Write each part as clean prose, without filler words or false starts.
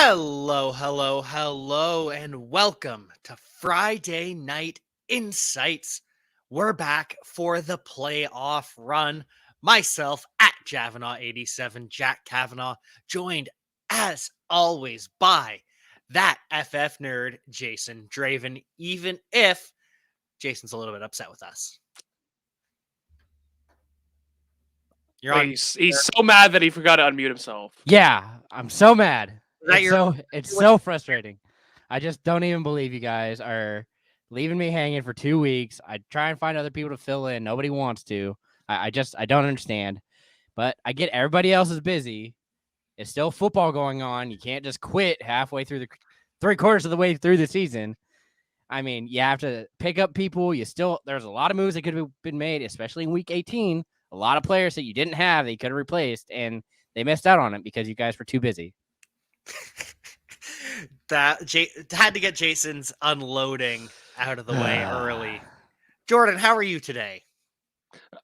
Hello, hello, hello, and welcome to Friday Night Insights. We're back for the playoff run. Myself at Javanaugh87, Jack Kavanaugh, joined as always by that FF nerd, Jason Draven, even if Jason's a little bit upset with us. You're on. He's so mad that he forgot to unmute himself. Yeah, I'm so mad. that It's so frustrating. I just don't even believe you guys are leaving me hanging for 2 weeks. I try and find other people to fill in. Nobody wants to. I don't understand. But I get everybody else is busy. It's still football going on. You can't just quit halfway through the 3/4 of the way through the season. I mean, you have to pick up people. There's a lot of moves that could have been made, especially in week 18. A lot of players that you didn't have that you could have replaced, and they missed out on it because you guys were too busy. Had to get Jason's unloading out of the way early. Jordan, how are you today?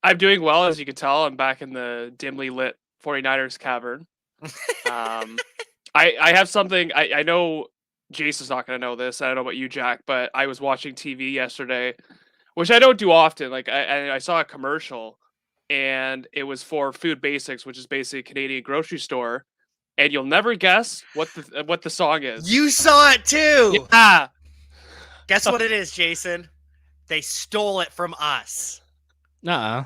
I'm doing well, as you can tell. I'm back in the dimly lit 49ers cavern. I have something. I know Jason's not going to know this. I don't know about you, Jack, but I was watching TV yesterday, which I don't do often. Like I saw a commercial, and it was for Food Basics, which is basically a Canadian grocery store. And you'll never guess what the song is. You saw it too. Yeah. Guess what it is, Jason? They stole it from us. Yeah.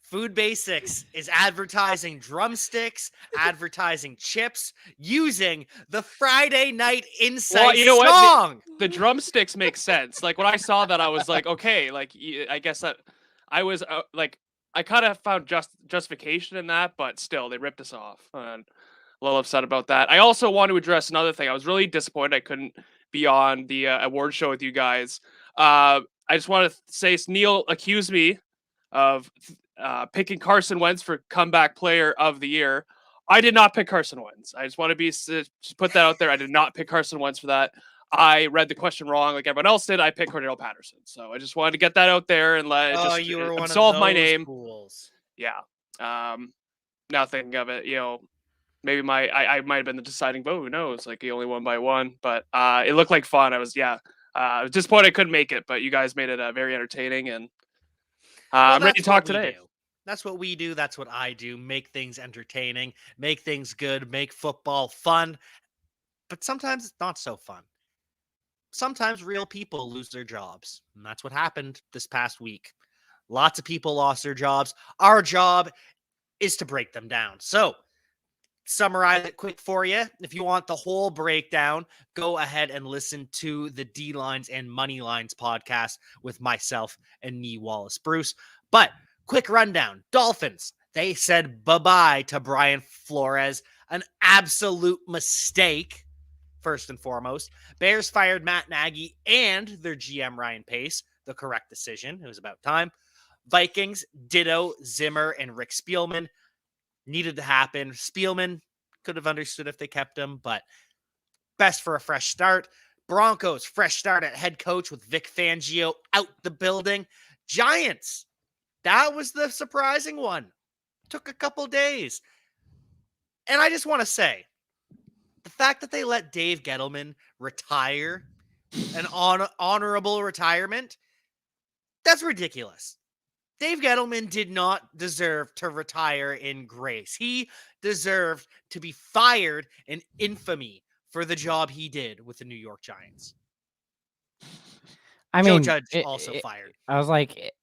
Food Basics is advertising drumsticks, advertising chips, using the Friday Night Insights song. The drumsticks make sense. Like when I saw that, I was like, okay, like I guess that I was I kind of found justification in that, but still, they ripped us off. And a little upset about that. I also want to address another thing. I was really disappointed I couldn't be on the award show with you guys. I just want to say Neil accused me of picking Carson Wentz for comeback player of the year. I did not pick Carson Wentz. I just want to just put that out there. I did not pick Carson Wentz for that. I read the question wrong like everyone else did. I picked Cordell Patterson. So I just wanted to get that out there and let you were one absolve of my name. Fools. Yeah. Now thinking of it, maybe I might have been the deciding vote. Who knows? Like he only won by one, but it looked like fun. I was disappointed I couldn't make it, but you guys made it very entertaining, and I'm ready to talk today. That's what we do. That's what I do. Make things entertaining, make things good, make football fun. But sometimes it's not so fun. Sometimes real people lose their jobs, and that's what happened this past week. Lots of people lost their jobs. Our job is to break them down. So, summarize it quick for you. If you want the whole breakdown, go ahead and listen to the D-Lines and Money Lines podcast with myself and Nee Wallace Bruce. But quick rundown. Dolphins, they said bye-bye to Brian Flores. An absolute mistake, first and foremost. Bears fired Matt Nagy and their GM Ryan Pace. The correct decision. It was about time. Vikings, ditto Zimmer and Rick Spielman. Needed to happen. Spielman could have understood if they kept him, but best for a fresh start. Broncos, fresh start at head coach with Vic Fangio out the building. Giants, that was the surprising one. Took a couple days. And I just want to say, the fact that they let Dave Gettleman retire, an honorable retirement, that's ridiculous. Dave Gettleman did not deserve to retire in grace. He deserved to be fired in infamy for the job he did with the New York Giants. I mean, Joe Judge also fired. I was like,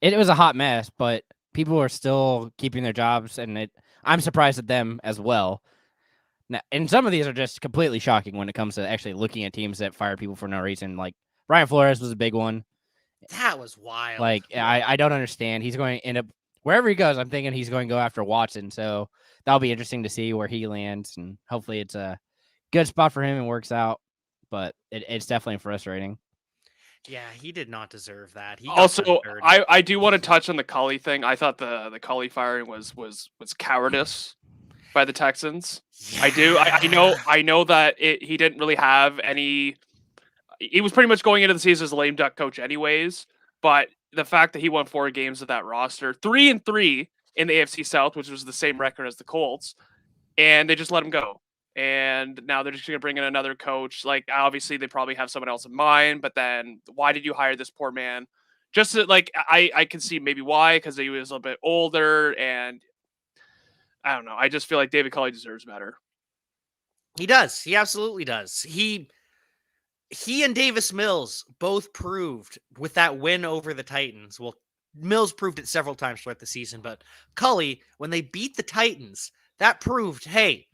it was a hot mess, but people are still keeping their jobs, and I'm surprised at them as well. Now, and some of these are just completely shocking when it comes to actually looking at teams that fired people for no reason. Like Brian Flores was a big one. That was wild. Like, I don't understand. He's going to end up wherever he goes. I'm thinking he's going to go after Watson. So that'll be interesting to see where he lands. And hopefully it's a good spot for him and works out. But it's definitely frustrating. Yeah, he did not deserve that. Also, I do want to touch on the Culley thing. I thought the Culley firing was cowardice by the Texans. Yeah. I do. I know that he didn't really have any. He was pretty much going into the season as a lame duck coach anyways, but the fact that he won 4 games with that roster, 3-3 in the AFC South, which was the same record as the Colts, and they just let him go. and now they're just going to bring in another coach. Like, obviously, they probably have someone else in mind, but then why did you hire this poor man? Just to, like, I can see maybe why, because he was a bit older, and I don't know. I just feel like David Culley deserves better. He does. He absolutely does. He and Davis Mills both proved with that win over the Titans. Well, Mills proved it several times throughout the season, but Culley, when they beat the Titans, that proved, hey,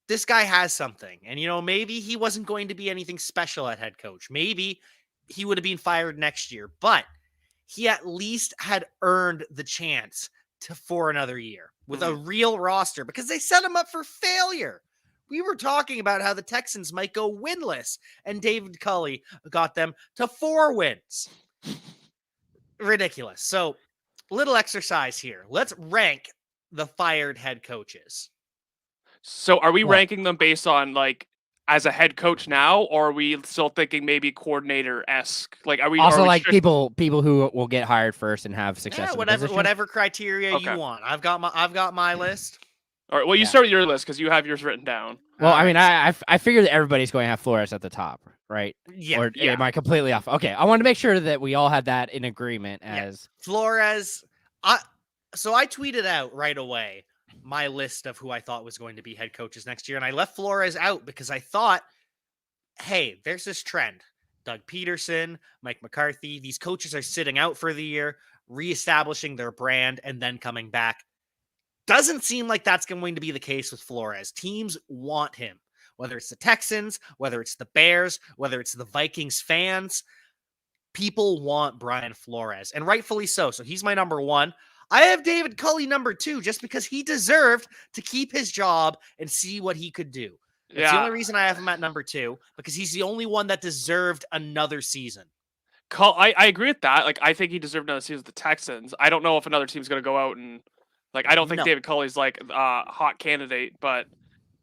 this guy has something. And, maybe he wasn't going to be anything special at head coach. Maybe he would have been fired next year, but he at least had earned the chance for another year with a real roster because they set him up for failure. We were talking about how the Texans might go winless, and David Culley got them to 4 wins. Ridiculous. So, little exercise here. Let's rank the fired head coaches. So, are we ranking them based on, like, as a head coach now, or are we still thinking maybe coordinator-esque? Like, are we also are we like people who will get hired first and have success? Yeah, whatever criteria you want. I've got my list. All right. Well, you start with your list because you have yours written down. Well, I mean, I figure that everybody's going to have Flores at the top, right? Yeah. Or am I completely off? Okay, I wanted to make sure that we all had that in agreement. As Flores, I tweeted out right away my list of who I thought was going to be head coaches next year, and I left Flores out because I thought, hey, there's this trend. Doug Peterson, Mike McCarthy, these coaches are sitting out for the year, reestablishing their brand, and then coming back. Doesn't seem like that's going to be the case with Flores. Teams want him, whether it's the Texans, whether it's the Bears, whether it's the Vikings fans. People want Brian Flores, and rightfully so. So he's my number 1. I have David Culley number 2 just because he deserved to keep his job and see what he could do. That's the only reason I have him at number 2, because he's the only one that deserved another season. I agree with that. Like, I think he deserved another season with the Texans. I don't know if another team's going to go out and, like, I don't think David Culley's like a hot candidate, but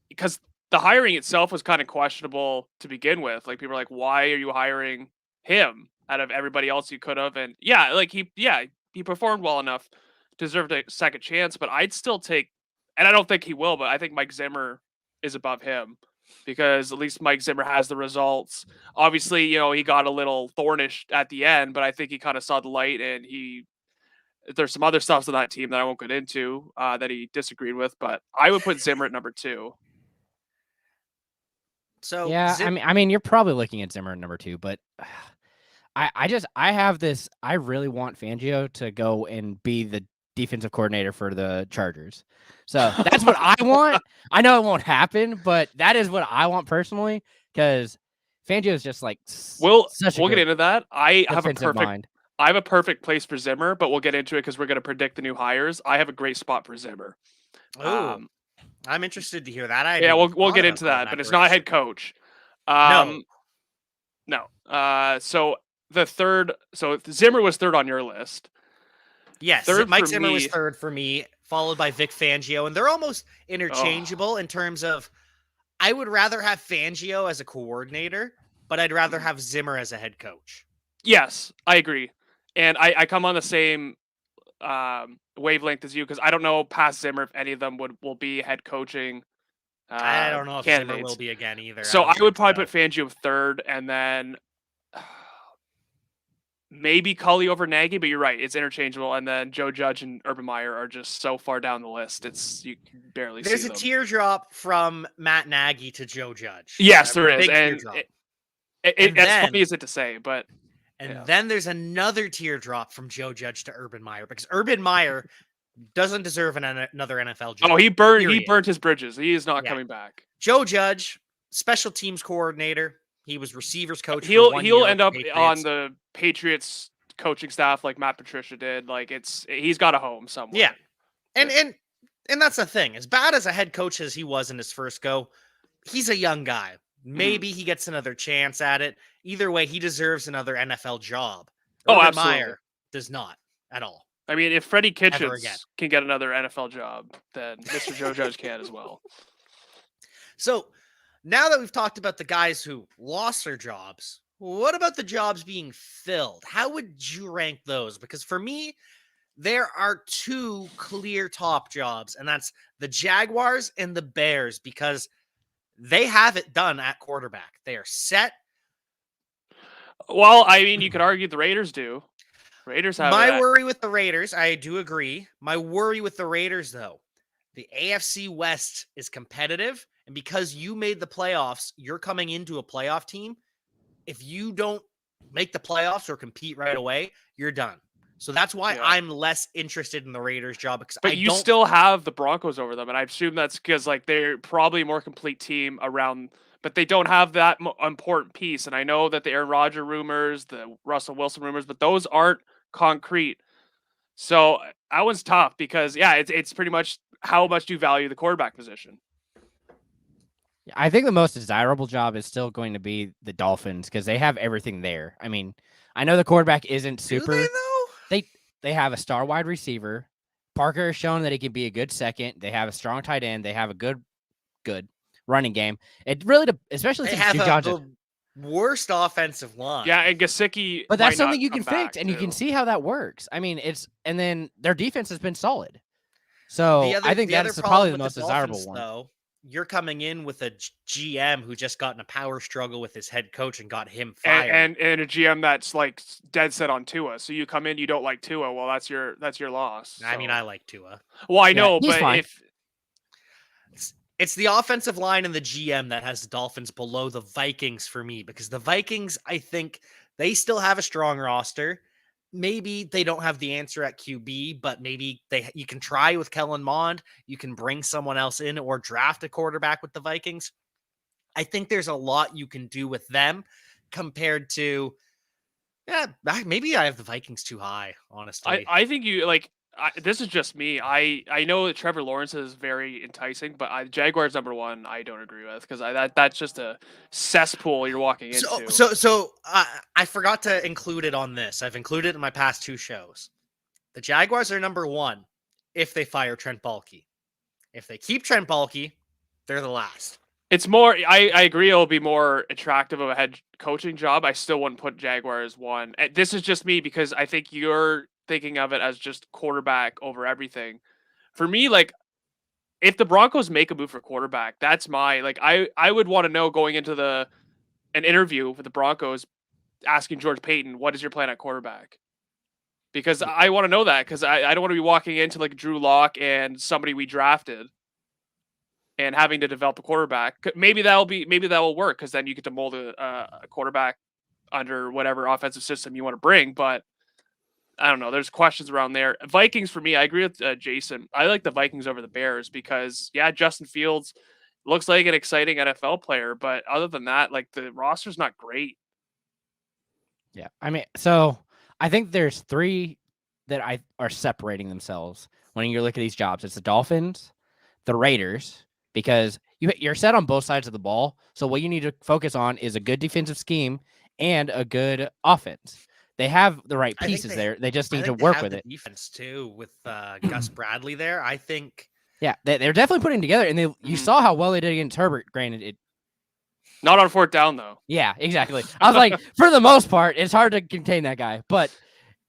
because the hiring itself was kind of questionable to begin with. Like, people are like, why are you hiring him out of everybody else you could have? And he performed well enough, deserved a second chance, but I'd still take, and I don't think he will, but I think Mike Zimmer is above him because at least Mike Zimmer has the results. Obviously, he got a little thornish at the end, but I think he kind of saw the light, and there's some other stuff on that team that I won't get into that he disagreed with, but I would put Zimmer at number 2. So yeah, I mean, you're probably looking at Zimmer at number 2, but I have this. I really want Fangio to go and be the defensive coordinator for the Chargers. So that's what I want. I know it won't happen, but that is what I want personally, because Fangio is just like we'll get into that. I have a perfect place for Zimmer, but we'll get into it because we're going to predict the new hires. I have a great spot for Zimmer. I'm interested to hear that. We'll get into that, but it's not head coach. No. So Zimmer was third on your list. Yes, Mike Zimmer was third for me, followed by Vic Fangio, and they're almost interchangeable in terms of I would rather have Fangio as a coordinator, but I'd rather have Zimmer as a head coach. Yes, I agree. And I come on the same wavelength as you, because I don't know past Zimmer if any of them will be head coaching I don't know if candidates. Zimmer will be again either. So I would probably put Fangio third, and then maybe Culley over Nagy, but you're right, it's interchangeable. And then Joe Judge and Urban Meyer are just so far down the list, you can barely see them. There's a teardrop from Matt Nagy to Joe Judge. Yes, there is, and as funny as it to say, but. And then there's another teardrop from Joe Judge to Urban Meyer, because Urban Meyer doesn't deserve another NFL job. Oh, he burned his bridges. He is not coming back. Joe Judge, special teams coordinator. He was receivers coach. He'll end up on the Patriots coaching staff like Matt Patricia did. Like he's got a home somewhere. Yeah, and that's the thing. As bad as a head coach as he was in his first go, he's a young guy. Maybe he gets another chance at it. Either way, he deserves another NFL job. Urban Meyer does not at all. I mean, if Freddie Kitchens can get another NFL job, then Mr. Joe Judge can as well. So now that we've talked about the guys who lost their jobs, what about the jobs being filled? How would you rank those? Because for me, there are 2 clear top jobs, and that's the Jaguars and the Bears, because They have it done at quarterback. They are set. Well, I mean, you could argue the Raiders do. Raiders have My it. worry with the Raiders, I do agree. My worry with the Raiders, though, the AFC West is competitive. And because you made the playoffs, you're coming into a playoff team. If you don't make the playoffs or compete right away, you're done. So that's why I'm less interested in the Raiders' job because But you still have the Broncos over them, and I assume that's because like they're probably a more complete team around, but they don't have that important piece. And I know that the Aaron Rodgers rumors, the Russell Wilson rumors, but those aren't concrete. So that one's tough because it's pretty much how much do you value the quarterback position. I think the most desirable job is still going to be the Dolphins because they have everything there. I mean, I know the quarterback isn't super. Do they though? They have a star wide receiver. Parker has shown that he can be a good second. They have a strong tight end. They have a good running game. It really, especially They since have the worst offensive line. Yeah, and Gesicki. But that's something you can fix, and you can see how that works. I mean, and then their defense has been solid. So I think that's probably the most desirable one. Though, you're coming in with a GM who just got in a power struggle with his head coach and got him fired, and a GM that's like dead set on Tua. So you come in, you don't like Tua. Well, that's your loss. I mean, I like Tua. Well, I know, but fine. It's the offensive line and the GM that has the Dolphins below the Vikings for me, because the Vikings, I think they still have a strong roster. Maybe they don't have the answer at QB, but maybe you can try with Kellen Mond. You can bring someone else in or draft a quarterback with the Vikings. I think there's a lot you can do with them compared to, maybe I have the Vikings too high, honestly. I think you like. This is just me. I know that Trevor Lawrence is very enticing, but Jaguars #1 I don't agree with because that's just a cesspool you're walking into. So I forgot to include it on this. I've included it in my past 2 shows. The Jaguars are #1 if they fire Trent Baalke. If they keep Trent Baalke, they're the last. It's more. I agree. It'll be more attractive of a head coaching job. I still wouldn't put Jaguars 1. This is just me because I think you're thinking of it as just quarterback over everything. For me, like if the Broncos make a move for quarterback, that's my like I would want to know going into an interview with the Broncos, asking George Payton, what is your plan at quarterback? Because I want to know that because I don't want to be walking into like Drew Lock and somebody we drafted and having to develop a quarterback. Maybe that will work because then you get to mold a quarterback under whatever offensive system you want to bring, but I don't know. There's questions around there. Vikings for me, I agree with Jason. I like the Vikings over the Bears because, Justin Fields looks like an exciting NFL player, but other than that, like the roster's not great. Yeah, I mean, so I think there's 3 that are separating themselves when you look at these jobs. It's the Dolphins, the Raiders, because you're set on both sides of the ball. So what you need to focus on is a good defensive scheme and a good offense. They have the right pieces there. They just need to work with it. Defense too, with Gus Bradley there. I think. Yeah, they're definitely putting together, and you saw how well they did against Herbert. Granted, not on 4th down though. Yeah, exactly. I was like, for the most part, it's hard to contain that guy, but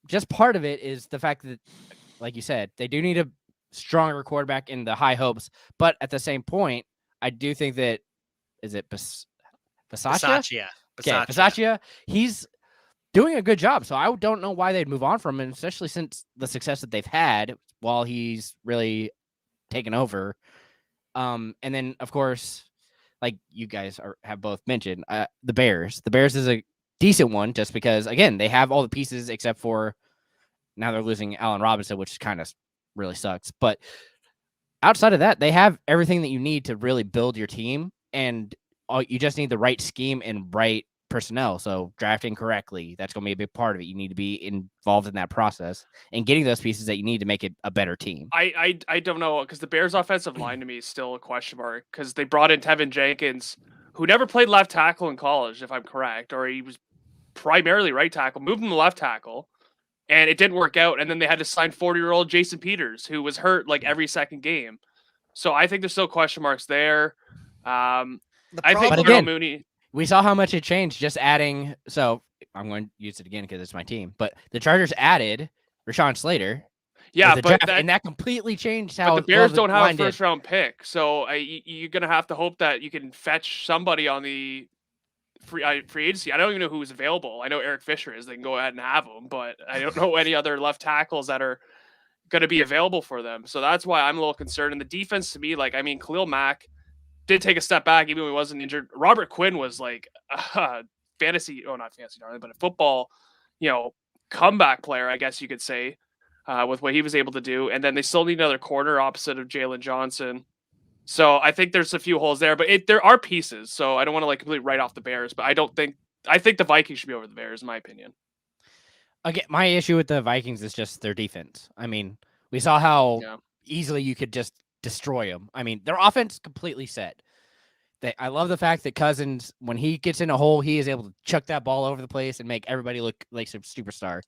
just part of it is the fact that, like you said, they do need a stronger quarterback in the high hopes. But at the same point, I do think that Bisaccia? Okay, Bisaccia, he's doing a good job. So I don't know why they'd move on from him, especially since the success that they've had while he's really taken over. And then, of course, like you guys have both mentioned, the Bears. The Bears is a decent one just because, again, they have all the pieces except for now they're losing Allen Robinson, which kind of really sucks. But outside of that, they have everything that you need to really build your team. And you just need the right scheme and right personnel. So drafting correctly, that's going to be a big part of it. You need to be involved in that process and getting those pieces that you need to make it a better team. I don't know because the Bears offensive line to me is still a question mark because they brought in Tevin Jenkins, who never played left tackle in college, if I'm correct, or he was primarily right tackle, moved him to left tackle, and it didn't work out. And then they had to sign 40-year-old Jason Peters, who was hurt like every second game. So I think there's still question marks there. I think Darnell Mooney. We saw how much it changed just adding. So I'm going to use it again because it's my team. But the Chargers added Rashawn Slater. Yeah, the but draft, and that completely changed how the Bears well don't have line a did. first round pick, so you're gonna have to hope that you can fetch somebody on the free agency. I don't even know who's available. I know Eric Fisher is. They can go ahead and have him, but I don't know any other left tackles that are going to be available for them. So that's why I'm a little concerned. And the defense to me, like, I mean, Khalil Mack did take a step back even when he wasn't injured. Robert Quinn was like not fantasy, darling, but a football, comeback player, I guess you could say, with what he was able to do. And then they still need another corner opposite of Jalen Johnson. So I think there's a few holes there, but there are pieces. So I don't want to completely write off the Bears, but I think the Vikings should be over the Bears, in my opinion. Again, my issue with the Vikings is just their defense. I mean, we saw how easily you could just destroy them. I mean, their offense completely set. I love the fact that Cousins, when he gets in a hole, he is able to chuck that ball over the place and make everybody look like some superstar.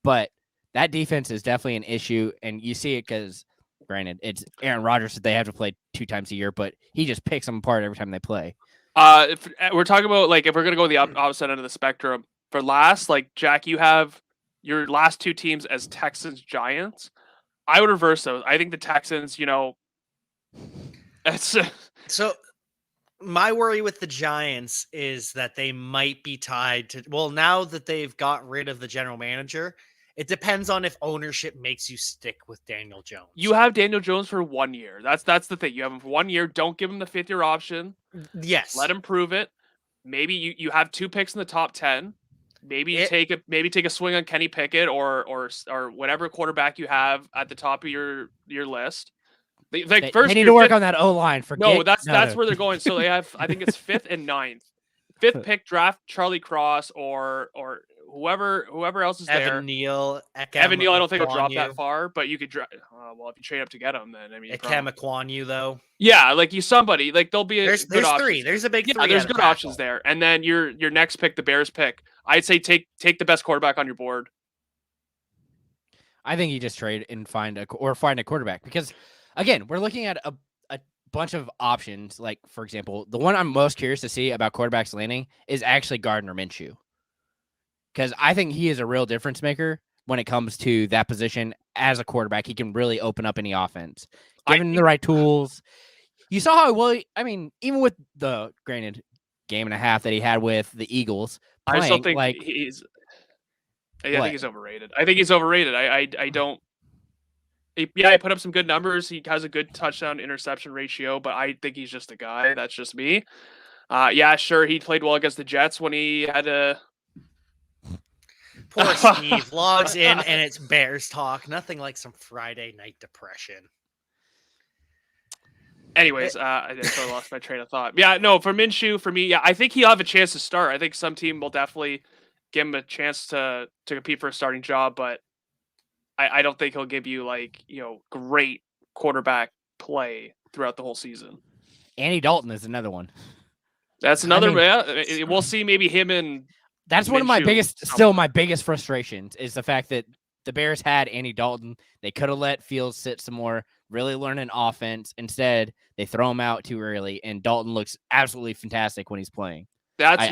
But that defense is definitely an issue, and you see it because, granted, it's Aaron Rodgers that they have to play 2 times a year, but he just picks them apart every time they play. If we're talking about, if we're going to go the opposite end of the spectrum, for last, Jack, you have your last 2 teams as Texans, Giants. I would reverse those. I think the Texans, that's so my worry with the Giants is that they might be tied to, well, now that they've got rid of the general manager, it depends on if ownership makes you stick with Daniel Jones. You have Daniel Jones for 1 year. That's the thing. You have him for 1 year. Don't give him the 5th-year option. Yes. Let him prove it. Maybe you have 2 picks in the top 10. Maybe take a swing on Kenny Pickett or whatever quarterback you have at the top of your list. They need to work on that O-line. That's where they're going. So they have, I think it's 5th and 9th. 5th pick, draft Charlie Cross or whoever else is there. Evan Neal, I don't think he'll drop that far, but you could draft. Well, if you trade up to get him, then I mean, Ekem Ekwonu, though. Yeah, somebody there'll be there's 3. There's a big 3. Yeah, there's good options there, and then your next pick, the Bears pick. I'd say take the best quarterback on your board. I think you just trade and find a quarterback because, again, we're looking at a bunch of options. Like, for example, the one I'm most curious to see about quarterbacks landing is actually Gardner Minshew, because I think he is a real difference maker when it comes to that position as a quarterback. He can really open up any offense, given the right tools. You saw how even with the granted game and a half that he had with the Eagles, playing, I still think I think he's overrated. I don't. He put up some good numbers. He has a good touchdown interception ratio, but I think he's just a guy. That's just me. Sure, he played well against the Jets when he had a. Poor Steve logs in and it's Bears talk. Nothing like some Friday night depression. Anyways, I just lost my train of thought. Yeah, no, for Minshew, for me, I think he'll have a chance to start. I think some team will definitely give him a chance to compete for a starting job, but I don't think he'll give you great quarterback play throughout the whole season. Andy Dalton is another one. That's another. We'll see. Maybe him and that's one of my biggest frustrations is the fact that the Bears had Andy Dalton. They could have let Fields sit some more, really learn an offense. Instead, they throw him out too early, and Dalton looks absolutely fantastic when he's playing. That's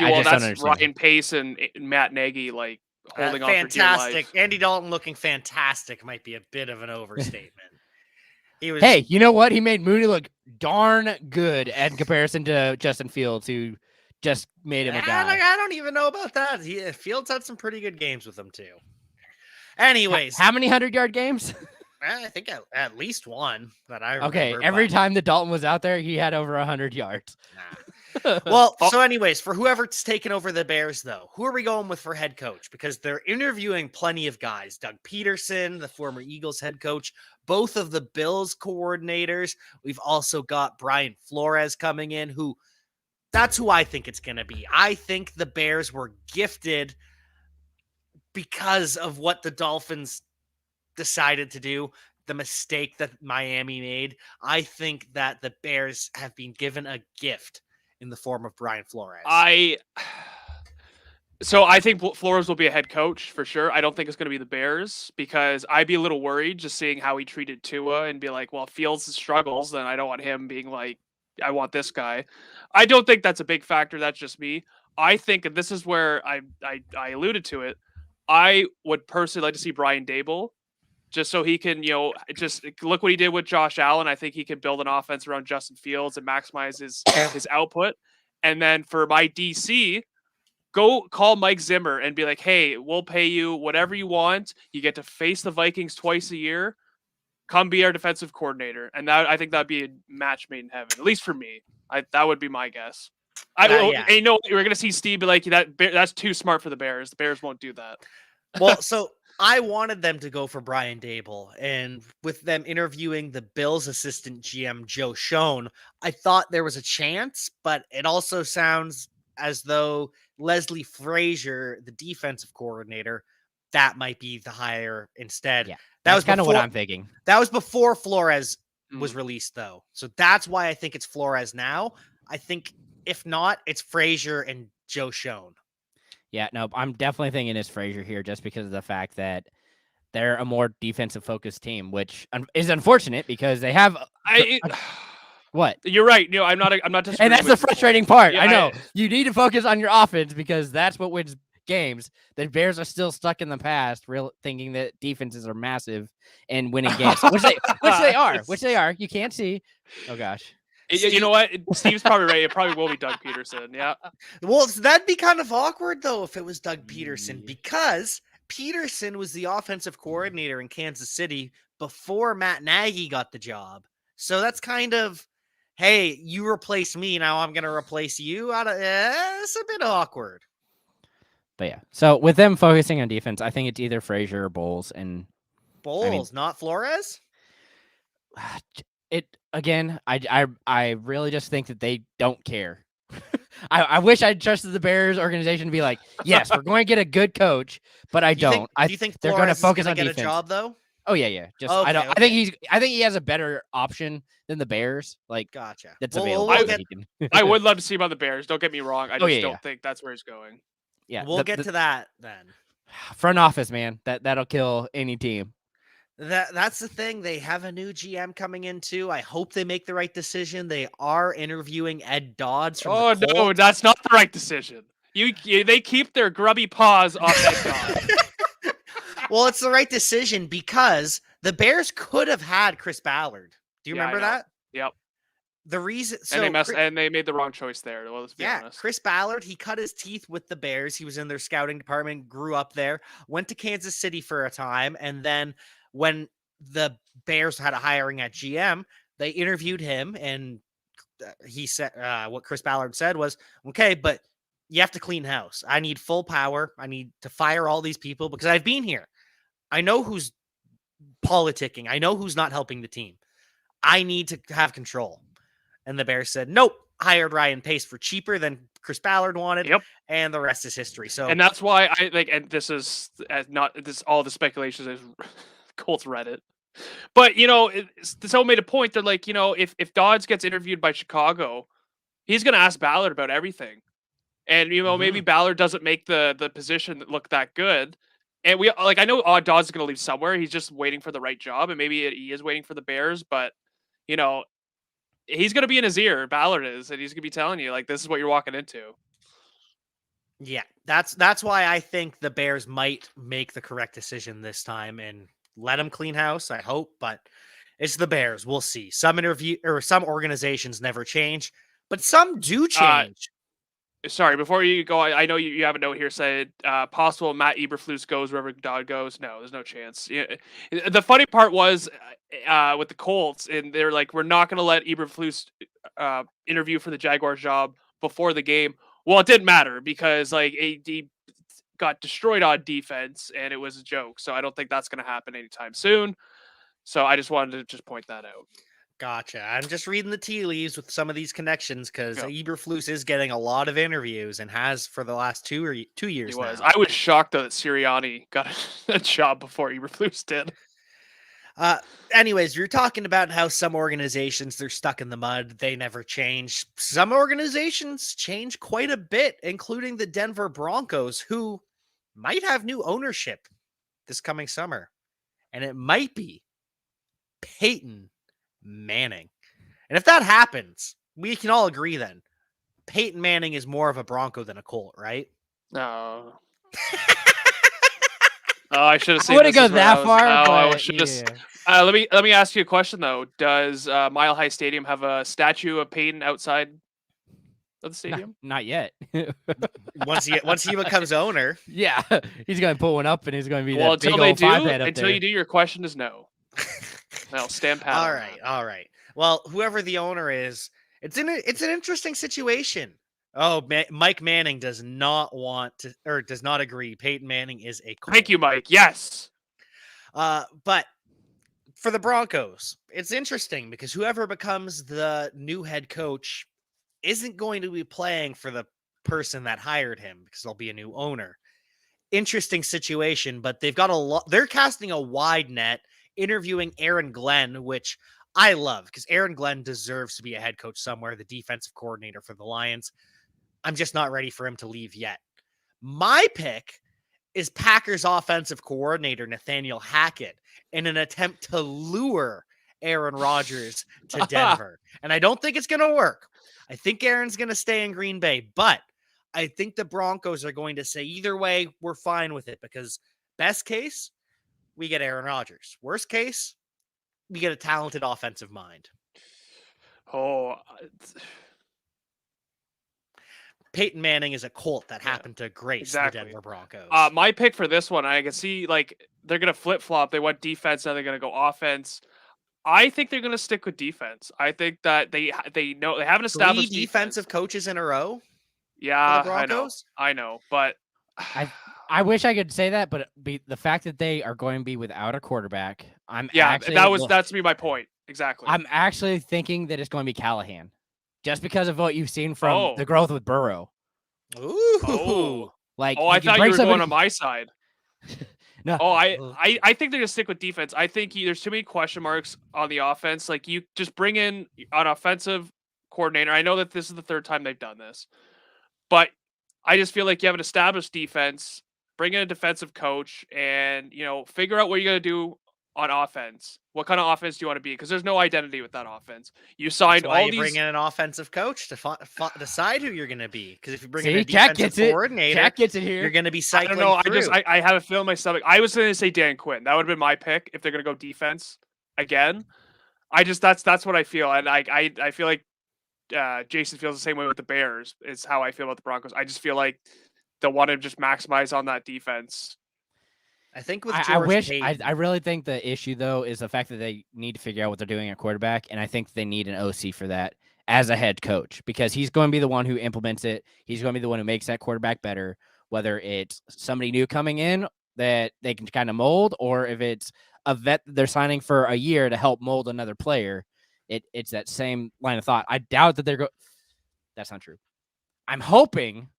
Ryan Pace and Matt Nagy holding on for dear life. Andy Dalton looking fantastic might be a bit of an overstatement. Hey, you know what? He made Mooney look darn good in comparison to Justin Fields, who just made him a guy. I don't even know about that. Fields had some pretty good games with him too. Anyways, how many 100-yard games? I think at least one that I remember. Okay, every time that Dalton was out there, he had over 100 yards. Nah. Well, so anyways, for whoever's taken over the Bears, though, who are we going with for head coach? Because they're interviewing plenty of guys. Doug Peterson, the former Eagles head coach, both of the Bills coordinators. We've also got Brian Flores coming in, that's who I think it's going to be. I think the Bears were gifted because of what the Dolphins decided to do, the mistake that Miami made. I think that the Bears have been given a gift in the form of Brian Flores. So I think Flores will be a head coach for sure. I don't think it's going to be the Bears because I'd be a little worried just seeing how he treated Tua and be like, well, Fields struggles, then I don't want him being like, I want this guy. I don't think that's a big factor. That's just me. I think, and this is where I alluded to it, I would personally like to see Brian Dable just so he can, just look what he did with Josh Allen. I think he can build an offense around Justin Fields and maximize his output. And then for my DC, go call Mike Zimmer and be like, hey, we'll pay you whatever you want. You get to face the Vikings twice a year. Come be our defensive coordinator. And I think that'd be a match made in heaven, at least for me. That would be my guess. Yeah. And we're going to see Steve be like, that's too smart for the Bears. The Bears won't do that. Well, so I wanted them to go for Brian Dable, and with them interviewing the Bills assistant GM Joe Schoen, I thought there was a chance, but it also sounds as though Leslie Frazier, the defensive coordinator, that might be the hire instead. Yeah, that was kind of what before- I'm thinking. That was before Flores was released, though. So that's why I think it's Flores now. I think if not, it's Frazier and Joe Schoen. Yeah, no, I'm definitely thinking it's Frazier here just because of the fact that they're a more defensive focused team, which is unfortunate because they have what? You're right. I'm not disagreeing. And that's the frustrating part. Yeah, I know. You need to focus on your offense because that's what wins games. The Bears are still stuck in the past, thinking that defenses are massive and winning games, which they are. You can't see. Oh gosh. You know what? Steve's probably right. It probably will be Doug Peterson. Yeah. Well, that'd be kind of awkward, though, if it was Doug Peterson, because Peterson was the offensive coordinator in Kansas City before Matt Nagy got the job. So that's kind of, hey, you replace me, now I'm going to replace you. It's a bit awkward. But yeah, so with them focusing on defense, I think it's either Frazier or Bowles. And Bowles, not Flores? I really just think that they don't care. I wish I trusted the Bears organization to be like, yes, we're going to get a good coach, but I don't. Do you think they're going to focus on get defense. a job though? Oh yeah. Just okay, I think he has a better option than the Bears. Like, gotcha. That's available. I would love to see him on the Bears. Don't get me wrong. I just don't think that's where he's going. Yeah, we'll get to that then. Front office, man. That'll kill any team. That's the thing. They have a new GM coming in too. I hope they make the right decision. They are interviewing Ed Dodds from the Colts. No, that's not the right decision. They keep their grubby paws off Ed Dodds. Well, it's the right decision because the Bears could have had Chris Ballard. Do you remember that? Yep. The reason, and they made the wrong choice there. Well, let's be honest. Chris Ballard, he cut his teeth with the Bears. He was in their scouting department, grew up there, went to Kansas City for a time, and then when the Bears had a hiring at GM, they interviewed him, and he said what Chris Ballard said was, okay, but you have to clean house. I need full power. I need to fire all these people because I've been here. I know who's politicking. I know who's not helping the team. I need to have control. And the Bears said, nope, hired Ryan Pace for cheaper than Chris Ballard wanted. Yep. And the rest is history. So, and that's why I like, and this is all the speculations is Colts Reddit. But, someone made a point. They're like, if Dodds gets interviewed by Chicago, he's going to ask Ballard about everything. And, maybe Ballard doesn't make the position look that good. And I know Dodds is going to leave somewhere. He's just waiting for the right job. And maybe he is waiting for the Bears. But, he's going to be in his ear. Ballard is. And he's going to be telling you, like, this is what you're walking into. Yeah, that's why I think the Bears might make the correct decision this time and let them clean house, I hope, but it's the Bears. We'll see. Some organizations never change, but some do change. Sorry, before you go, I know you have a note here said possible Matt Eberflus goes wherever Dodd goes. No, there's no chance. Yeah. The funny part was with the Colts, and they're like, we're not going to let Eberflus interview for the Jaguars job before the game. Well, it didn't matter because he got destroyed on defense, and it was a joke. So I don't think that's going to happen anytime soon. So I just wanted to point that out. Gotcha. I'm just reading the tea leaves with some of these connections because Eberflus is getting a lot of interviews and has for the last 2 years. Now. I was shocked though that Sirianni got a job before Eberflus did. Anyways, you're talking about how some organizations, they're stuck in the mud. They never change. Some organizations change quite a bit, including the Denver Broncos, who might have new ownership this coming summer. And it might be Peyton Manning. And if that happens, we can all agree then Peyton Manning is more of a Bronco than a Colt, right? No. Oh, I should have I seen wouldn't this go is where that I was- far, Oh, I but should just. yeah. Let me ask you a question though. Does Mile High Stadium have a statue of Peyton outside of the stadium? Not yet. Once he becomes owner. Yeah, he's gonna put one up, and he's gonna be Well, that big until they old five do, head up until there. you do, your question is no. I'll stand pat. All on right, that. all right. Well, whoever the owner is, it's an interesting situation. Oh, Mike Manning does not want to, or does not agree. Peyton Manning is a Colt. Thank you, Mike. Yes. But for the Broncos, it's interesting because whoever becomes the new head coach isn't going to be playing for the person that hired him because there'll be a new owner. Interesting situation, but they've got a lot. They're casting a wide net, interviewing Aaron Glenn, which I love because Aaron Glenn deserves to be a head coach somewhere, the defensive coordinator for the Lions. I'm just not ready for him to leave yet. My pick is Packers offensive coordinator Nathaniel Hackett in an attempt to lure Aaron Rodgers to Denver. And I don't think it's going to work. I think Aaron's going to stay in Green Bay, but I think the Broncos are going to say either way, we're fine with it because best case, we get Aaron Rodgers. Worst case, we get a talented offensive mind. Oh, Peyton Manning is a Colt that happened to grace exactly. the Denver Broncos. My pick for this one, I can see like they're gonna flip flop. They went defense, now they're gonna go offense. I think they're gonna stick with defense. I think that they know they haven't established Three defensive coaches in a row. Yeah, for the Broncos? I know, but I wish I could say that, but the fact that they are going to be without a quarterback, that's me my point exactly. I'm actually thinking that it's going to be Callahan, just because of what you've seen from the growth with Burrow. Ooh, like I thought you were going on my side. No. I think they're gonna stick with defense. I think there's too many question marks on the offense. Like you just bring in an offensive coordinator. I know that this is the third time they've done this, but I just feel like you have an established defense. Bring in a defensive coach, and figure out what you're gonna do on offense. What kind of offense do you want to be? Because there's no identity with that offense. You signed all these. Bring in an offensive coach to decide who you're going to be. Because if you bring in a Jack defensive coordinator, Jack gets it here. You're going to be cycling I don't know. through. I have a feeling in my stomach. I was going to say Dan Quinn. That would have been my pick if they're going to go defense again. That's what I feel, and I feel like Jason feels the same way with the Bears. Is how I feel about the Broncos. I just feel like they'll want to just maximize on that defense. I think with George I really think the issue though is the fact that they need to figure out what they're doing at quarterback, and I think they need an OC for that as a head coach because he's going to be the one who implements it. He's going to be the one who makes that quarterback better, whether it's somebody new coming in that they can kind of mold, or if it's a vet that they're signing for a year to help mold another player. It's that same line of thought. I doubt that that's not true. I'm hoping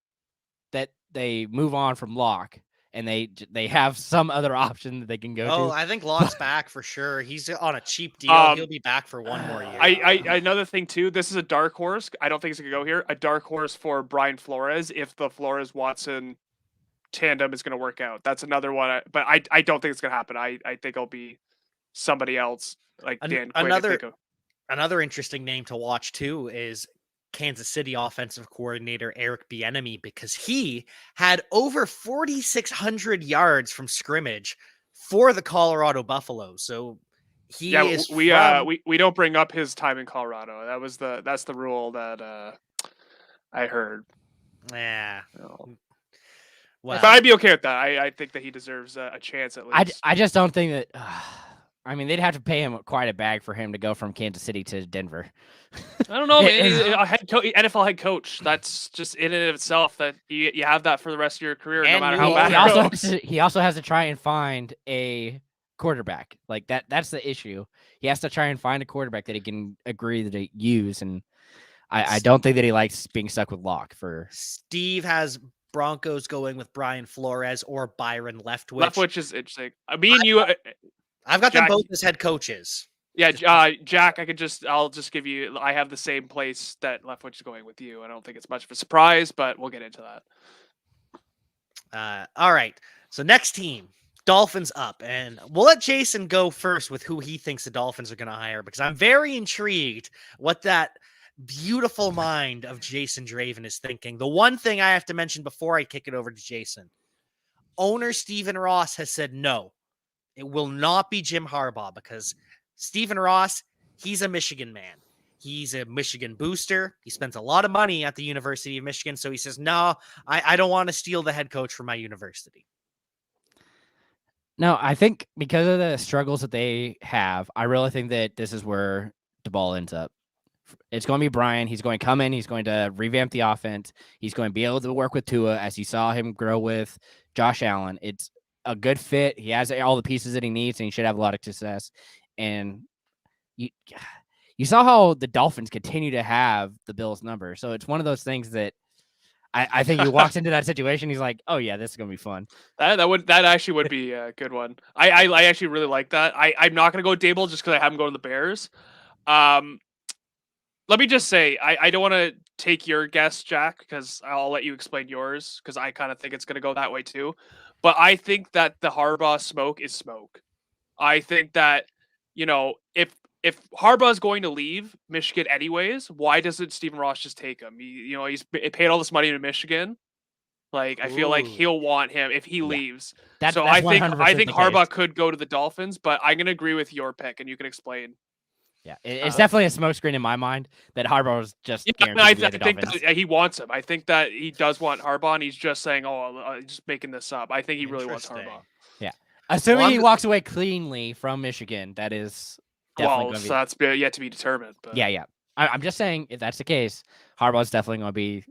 that they move on from Locke and they have some other option that they can go to. Oh, I think Locke's back for sure. He's on a cheap deal. He'll be back for one more year. Another thing too, this is a dark horse. I don't think it's gonna go here. A dark horse for Brian Flores if the Flores Watson tandem is gonna work out. That's another one. But I don't think it's gonna happen. I think it'll be somebody else like Dan Quinn. Another interesting name to watch too is Kansas City offensive coordinator Eric Bieniemy, because he had over 4,600 yards from scrimmage for the Colorado Buffaloes. So we don't bring up his time in Colorado. That's the rule that I heard. Yeah. No. Well, but I'd be okay with that. I think that he deserves a chance at least. I just don't think that. I mean, they'd have to pay him quite a bag for him to go from Kansas City to Denver. I don't know. A NFL head coach. That's just in and of itself that you have that for the rest of your career, no matter how bad it goes. He also has to try and find a quarterback. Like that. That's the issue. He has to try and find a quarterback that he can agree to use. And I don't think that he likes being stuck with Locke. For Steve has Broncos going with Brian Flores or Byron Leftwich. Leftwich is interesting. Me and you. I've got them both as head coaches. Yeah, Jack, I'll just give you, I have the same place that Leftwich is going with you. I don't think it's much of a surprise, but we'll get into that. All right. So next team, Dolphins up. And we'll let Jason go first with who he thinks the Dolphins are going to hire, because I'm very intrigued what that beautiful mind of Jason Draven is thinking. The one thing I have to mention before I kick it over to Jason, owner Stephen Ross has said no, it will not be Jim Harbaugh, because Stephen Ross, he's a Michigan man. He's a Michigan booster. He spends a lot of money at the University of Michigan. So he says, no, I don't want to steal the head coach from my university. No, I think because of the struggles that they have, I really think that this is where the ball ends up. It's going to be Brian. He's going to come in. He's going to revamp the offense. He's going to be able to work with Tua, as you saw him grow with Josh Allen. It's a good fit. He has all the pieces that he needs, and he should have a lot of success. And you saw how the Dolphins continue to have the Bills number. So it's one of those things that I think he walks into that situation. He's like, oh yeah, this is going to be fun. That actually would be a good one. I actually really like that. I'm not going to go Dable just because I haven't gone to the Bears. Let me just say, I don't want to take your guess, Jack, because I'll let you explain yours, because I kind of think it's going to go that way too. But I think that the Harbaugh smoke is smoke. I think that, if Harbaugh is going to leave Michigan anyways, why doesn't Stephen Ross just take him? He's paid all this money to Michigan. Like, I feel like he'll want him if he leaves. That's I 100% think the Harbaugh case. could go to the Dolphins, but I'm going to agree with your pick, and you can explain. Yeah, it's definitely a smokescreen in my mind that Harbaugh was just guaranteed I to be at the think Dolphins. that he wants him. I think that he does want Harbaugh, and he's just saying, I'm just making this up. I think he really wants Harbaugh. Yeah. Assuming he walks away cleanly from Michigan, that is definitely going to be... so that's yet to be determined. But... Yeah. I'm just saying, if that's the case, Harbaugh's definitely going to be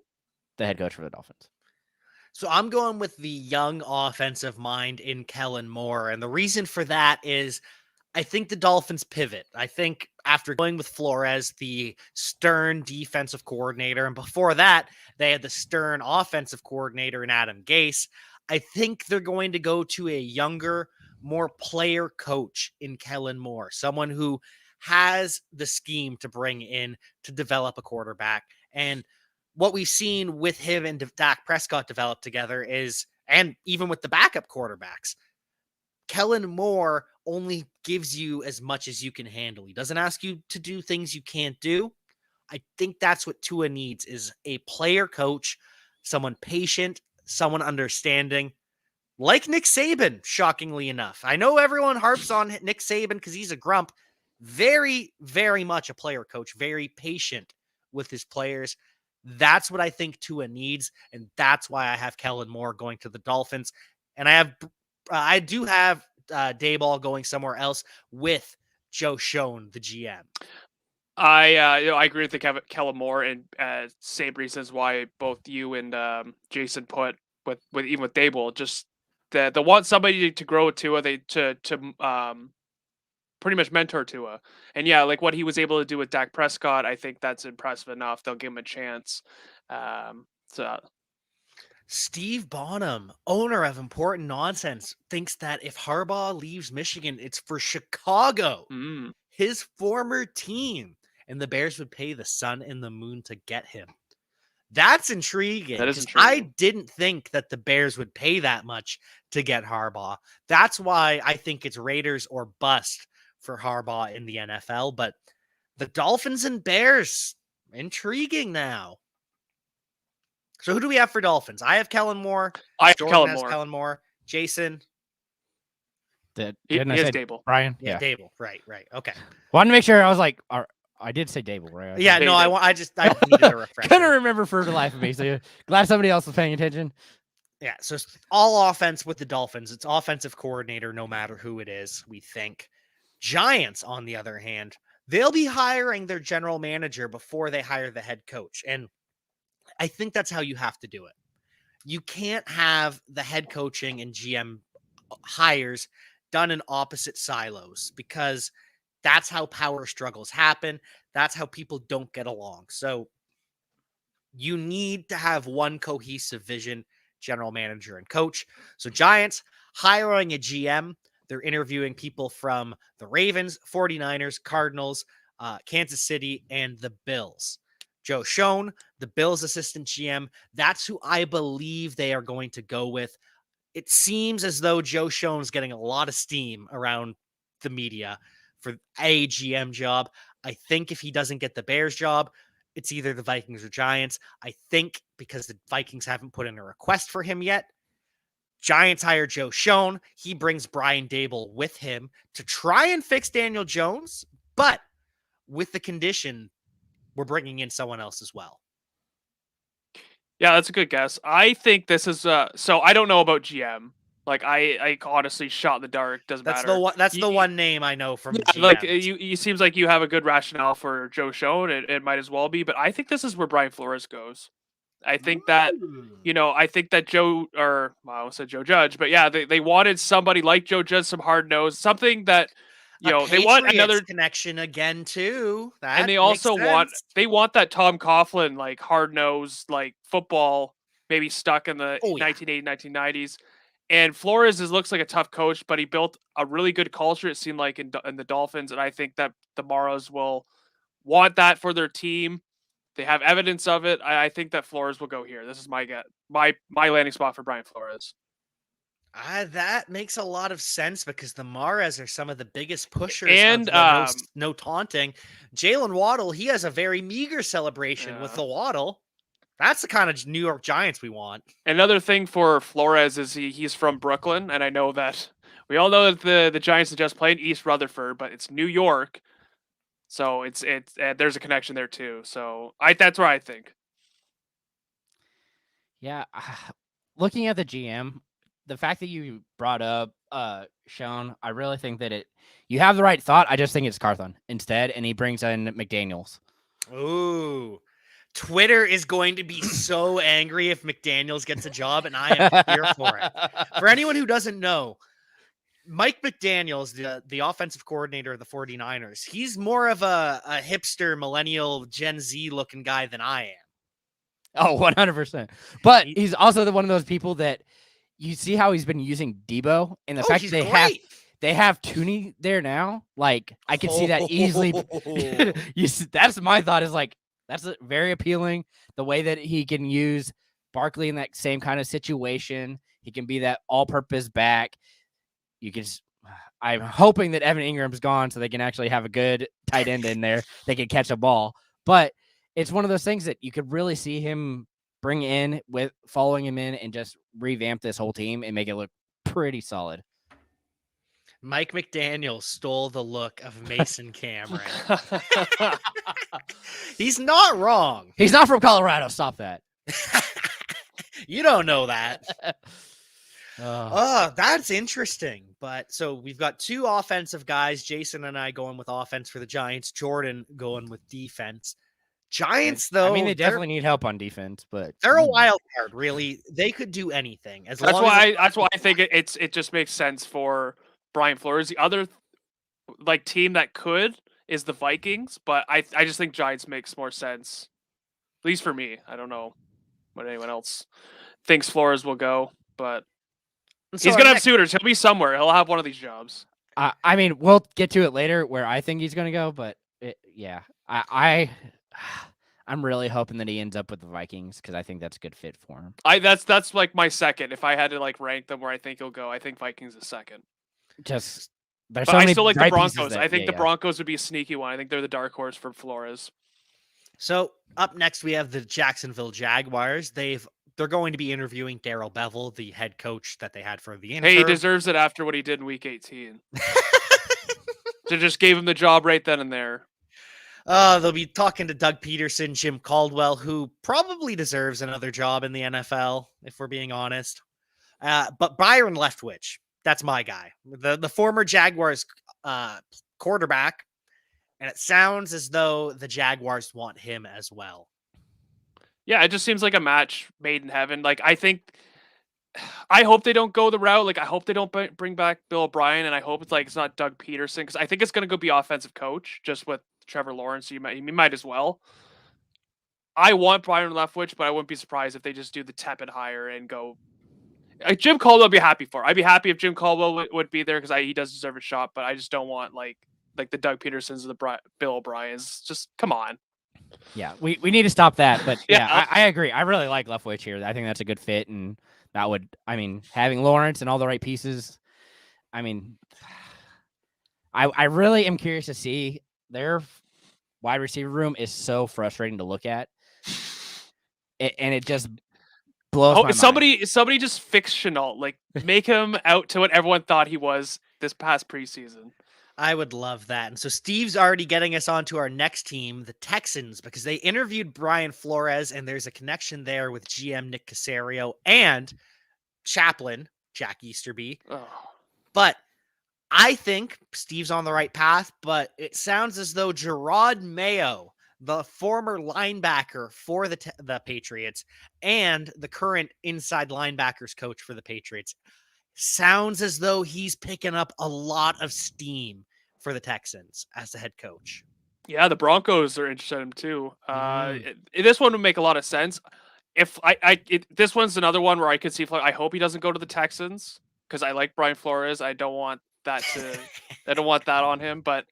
the head coach for the Dolphins. So I'm going with the young offensive mind in Kellen Moore. And the reason for that is I think the Dolphins pivot. I think after going with Flores, the stern defensive coordinator, and before that, they had the stern offensive coordinator in Adam Gase. I think they're going to go to a younger, more player coach in Kellen Moore, someone who has the scheme to bring in to develop a quarterback. And what we've seen with him and Dak Prescott develop together is, and even with the backup quarterbacks, Kellen Moore only gives you as much as you can handle. He doesn't ask you to do things you can't do. I think that's what Tua needs, is a player coach, someone patient, someone understanding, like Nick Saban, shockingly enough. I know everyone harps on Nick Saban because he's a grump. Very, very much a player coach, very patient with his players. That's what I think Tua needs, and that's why I have Kellen Moore going to the Dolphins. And I do have Dayball going somewhere else with Joe Schoen, the GM. I agree with the Kellen Moore, and same reasons why both you and Jason put with even with Dayball. Just the want somebody to grow Tua, to pretty much mentor Tua. And yeah, like what he was able to do with Dak Prescott, I think that's impressive enough. They'll give him a chance. Steve Bonham, owner of Important Nonsense, thinks that if Harbaugh leaves Michigan, it's for Chicago, his former team, and the Bears would pay the sun and the moon to get him. That's intriguing. That is intriguing. I didn't think that the Bears would pay that much to get Harbaugh. That's why I think it's Raiders or bust for Harbaugh in the NFL. But the Dolphins and Bears, intriguing now. So who do we have for Dolphins? I have Kellen Moore. I have Jordan has Kellen Moore. Jason. He has Dayball. Brian. Yeah, Dayball. Right. Okay. Wanted to make sure. I was like, I did say Dayball, right? Yeah, no, I needed a refresher. Couldn't remember for the life of me. So glad somebody else was paying attention. Yeah, so all offense with the Dolphins. It's offensive coordinator, no matter who it is, we think. Giants, on the other hand, they'll be hiring their general manager before they hire the head coach. And I think that's how you have to do it. You can't have the head coaching and GM hires done in opposite silos, because that's how power struggles happen. That's how people don't get along. So you need to have one cohesive vision, general manager and coach. So Giants hiring a GM. They're interviewing people from the Ravens, 49ers, Cardinals, Kansas City, and the Bills. Joe Schoen, the Bills assistant GM, that's who I believe they are going to go with. It seems as though Joe Schoen's getting a lot of steam around the media for a GM job. I think if he doesn't get the Bears job, it's either the Vikings or Giants. I think because the Vikings haven't put in a request for him yet, Giants hire Joe Schoen. He brings Brian Dable with him to try and fix Daniel Jones, but with the condition we're bringing in someone else as well. Yeah, that's a good guess. I think this is so I don't know about GM. Like I honestly shot in the dark. Doesn't That's matter. That's the one name I know from GM. Like you seems like you have a good rationale for Joe Schoen. It might as well be, but I think this is where Brian Flores goes. I think that I think that I almost said Joe Judge, but yeah, they wanted somebody like Joe Judge, some hard nose, something that they want another connection again too. That and they also want that Tom Coughlin like hard nose like football maybe stuck in the 1980s, 1990s. And Flores looks like a tough coach, but he built a really good culture. It seemed like in the Dolphins, and I think that the Morrows will want that for their team. They have evidence of it. I think that Flores will go here. This is my get my landing spot for Brian Flores. That makes a lot of sense because the Maras are some of the biggest pushers and of no taunting. Jalen Waddle, he has a very meager celebration with the Waddle. That's the kind of New York Giants we want. Another thing for Flores is he's from Brooklyn, and I know that we all know that the Giants have just played East Rutherford, but it's New York, so it's there's a connection there too. So that's where I think. Yeah, looking at the GM, the fact that you brought up Sean, I really think that you have the right thought. I just think it's Carthon instead, and he brings in McDaniels. Ooh. Twitter is going to be so angry if McDaniels gets a job, and I am here for it. For anyone who doesn't know, Mike McDaniels, the offensive coordinator of the 49ers, he's more of a hipster, millennial, Gen Z looking guy than I am. Oh, 100%. But he's also one of those people that you see how he's been using Debo, and the fact that they have Tooney there now. Like, I can see that easily. That's my thought, is like, that's very appealing. The way that he can use Barkley in that same kind of situation. He can be that all-purpose back. I'm hoping that Evan Ingram's gone so they can actually have a good tight end in there. They can catch a ball. But it's one of those things that you could really see him bring in with following him in and just revamp this whole team and make it look pretty solid. Mike McDaniel stole the look of Mason Cameron. He's not wrong. He's not from Colorado. Stop that. You don't know that. That's interesting. But so we've got two offensive guys, Jason and I going with offense for the Giants, Jordan going with defense. Giants, though, I mean, they definitely need help on defense, but they're a wild card. Really, they could do anything. That's why I think it just makes sense for Brian Flores. The other team that could is the Vikings, but I just think Giants makes more sense, at least for me. I don't know what anyone else thinks Flores will go, but he's gonna have suitors. He'll be somewhere. He'll have one of these jobs. I mean, we'll get to it later where I think he's gonna go, but I'm really hoping that he ends up with the Vikings because I think that's a good fit for him. That's like my second. If I had to rank them where I think he'll go, I think Vikings is second. But I still like the Broncos. I think the Broncos would be a sneaky one. I think they're the dark horse for Flores. So up next we have the Jacksonville Jaguars. They're going to be interviewing Darrell Bevel, the head coach that they had for the interim. Hey, he deserves it after what he did in Week 18. They just gave him the job right then and there. They'll be talking to Doug Peterson, Jim Caldwell, who probably deserves another job in the NFL, if we're being honest. But Byron Leftwich, that's my guy. The former Jaguars quarterback, and it sounds as though the Jaguars want him as well. Yeah, it just seems like a match made in heaven. I hope they don't go the route. I hope they don't bring back Bill O'Brien, and I hope it's not Doug Peterson, because I think it's going to be offensive coach, just with Trevor Lawrence. You might as well. I want Byron Leftwich, but I wouldn't be surprised if they just do the tepid hire and go. Jim Caldwell, I'd be happy for. I'd be happy if Jim Caldwell would be there because he does deserve a shot. But I just don't want like the Doug Petersons or the Bill O'Briens. Just come on. Yeah, we need to stop that. But yeah, I agree. I really like Leftwich here. I think that's a good fit, and that would, having Lawrence and all the right pieces. I really am curious to see. Their wide receiver room is so frustrating to look at. And it just blows my mind. Somebody just fix Chenault. Like, make him out to what everyone thought he was this past preseason. I would love that. And so Steve's already getting us on to our next team, the Texans, because they interviewed Brian Flores, and there's a connection there with GM Nick Caserio and chaplain Jack Easterby. Oh. But I think Steve's on the right path, but it sounds as though Gerard Mayo, the former linebacker for the Patriots and the current inside linebackers coach for the Patriots, sounds as though he's picking up a lot of steam for the Texans as the head coach. Yeah, the Broncos are interested in him too. This one would make a lot of sense. If this one's another one where I could see. I hope he doesn't go to the Texans because I like Brian Flores. I don't want that to. I don't want that on him. But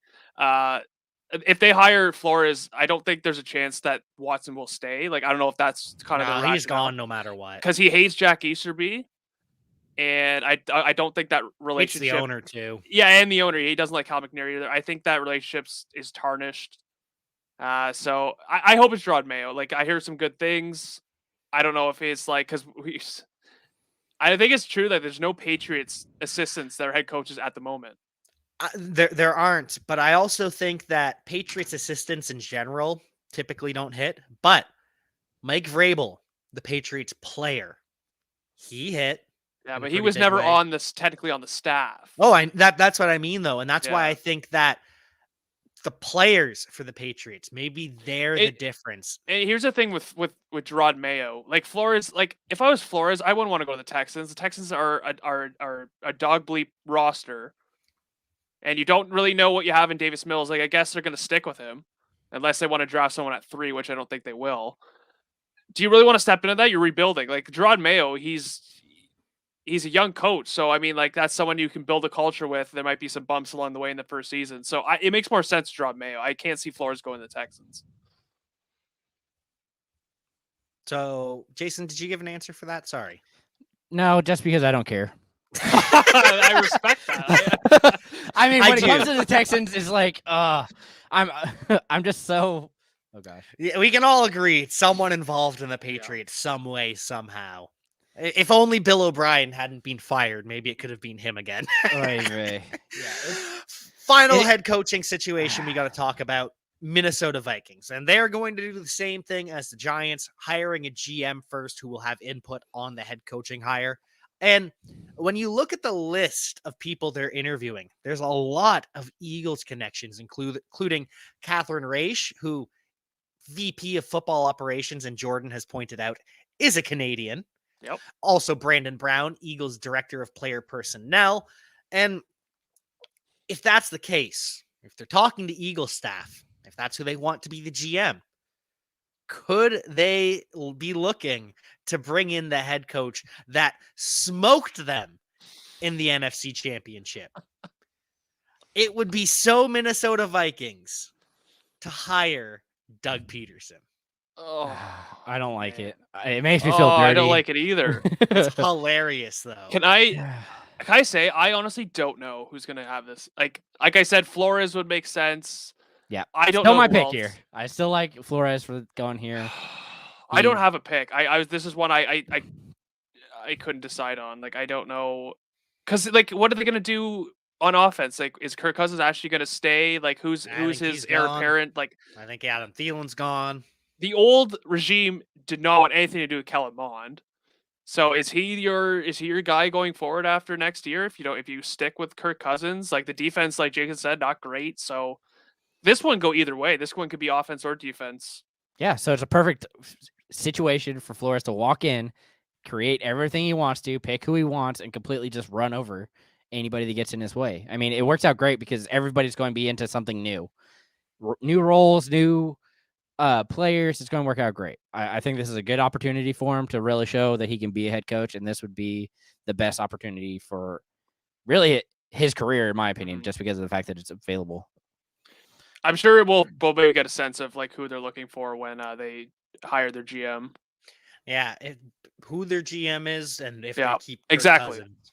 if they hire Flores, I don't think there's a chance that Watson will stay. Like, I don't know if that's kind of the he's rationale. gone no matter what because he hates Jack Easterby. And I don't think that relationship. It's the owner too. Yeah, and the owner. He doesn't like Cal McNair either. I think that relationship is tarnished. So I hope it's Gerard Mayo. Like, I hear some good things. I don't know if it's like because I think it's true that there's no Patriots assistants that are head coaches at the moment. There aren't, but I also think that Patriots assistants in general typically don't hit. But Mike Vrabel, the Patriots player, he hit. Yeah, but he was never technically on the staff. Oh, that's what I mean though, and that's why I think that the players for the Patriots, maybe they're the difference. And here's the thing with Gerard Mayo, like Flores. Like, if I was Flores, I wouldn't want to go to the Texans. The Texans are a dog bleep roster, and you don't really know what you have in Davis Mills. Like, I guess they're going to stick with him unless they want to draft someone at 3, which I don't think they will. Do you really want to step into that? You're rebuilding. Like, Gerard Mayo, he's a young coach. So, I mean, like, that's someone you can build a culture with. There might be some bumps along the way in the first season. So it makes more sense to drop Mayo. I can't see Flores going to the Texans. So, Jason, did you give an answer for that? Sorry. No, just because I don't care. I respect that. I mean, when it comes to the Texans, it's like, I'm just so. Oh gosh. Yeah, we can all agree someone involved in the Patriots some way, somehow. If only Bill O'Brien hadn't been fired, maybe it could have been him again. Final head coaching situation we got to talk about, Minnesota Vikings. And they're going to do the same thing as the Giants, hiring a GM first who will have input on the head coaching hire. And when you look at the list of people they're interviewing, there's a lot of Eagles connections, including Catherine Raish, who VP of football operations, and Jordan has pointed out, is a Canadian. Yep. Also, Brandon Brown, Eagles director of player personnel. And if that's the case, if they're talking to Eagles staff, if that's who they want to be the GM, could they be looking to bring in the head coach that smoked them in the NFC Championship? It would be so Minnesota Vikings to hire Doug Peterson. Oh, I don't like it. It makes me feel dirty. I don't like it either. It's hilarious, though. Can I say I honestly don't know who's gonna have this? Like I said, Flores would make sense. Yeah, I don't still know my who pick else. here. I still like Flores for going here. I don't have a pick. This is one I couldn't decide on. Like, I don't know, because like, what are they gonna do on offense? Like, is Kirk Cousins actually gonna stay? Like, who's his heir apparent? Like, I think Adam Thielen's gone. The old regime did not want anything to do with Kellen Mond. So is he your guy going forward after next year? If you stick with Kirk Cousins, like, the defense, like Jacob said, not great. So this one go either way. This one could be offense or defense. Yeah, so it's a perfect situation for Flores to walk in, create everything he wants to, pick who he wants, and completely just run over anybody that gets in his way. I mean, it works out great because everybody's going to be into something new. New roles, new players. It's going to work out great. I think this is a good opportunity for him to really show that he can be a head coach, and this would be the best opportunity for really his career, in my opinion, just because of the fact that it's available. I'm sure we'll maybe get a sense of like who they're looking for when they hire their GM. Yeah, who their GM is, and if they keep Kirk exactly. Cousins.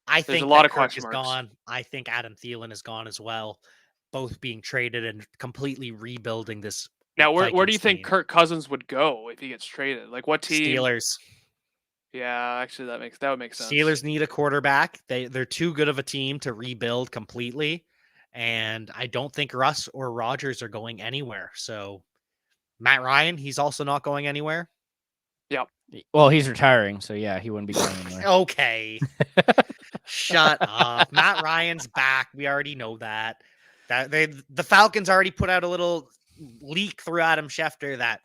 I think a lot of Kirk question is marks. gone. I think Adam Thielen is gone as well. Both being traded and completely rebuilding this. Now, where do you Vikings think team. Kirk Cousins would go if he gets traded? Like, what team? Steelers. Yeah, actually, that would make sense. Steelers need a quarterback. They're too good of a team to rebuild completely, and I don't think Russ or Rodgers are going anywhere. So Matt Ryan, he's also not going anywhere. Well, he's retiring, so yeah, he wouldn't be going anywhere. Okay. Shut up. Matt Ryan's back. We already know that. The Falcons already put out a little leak through Adam Schefter that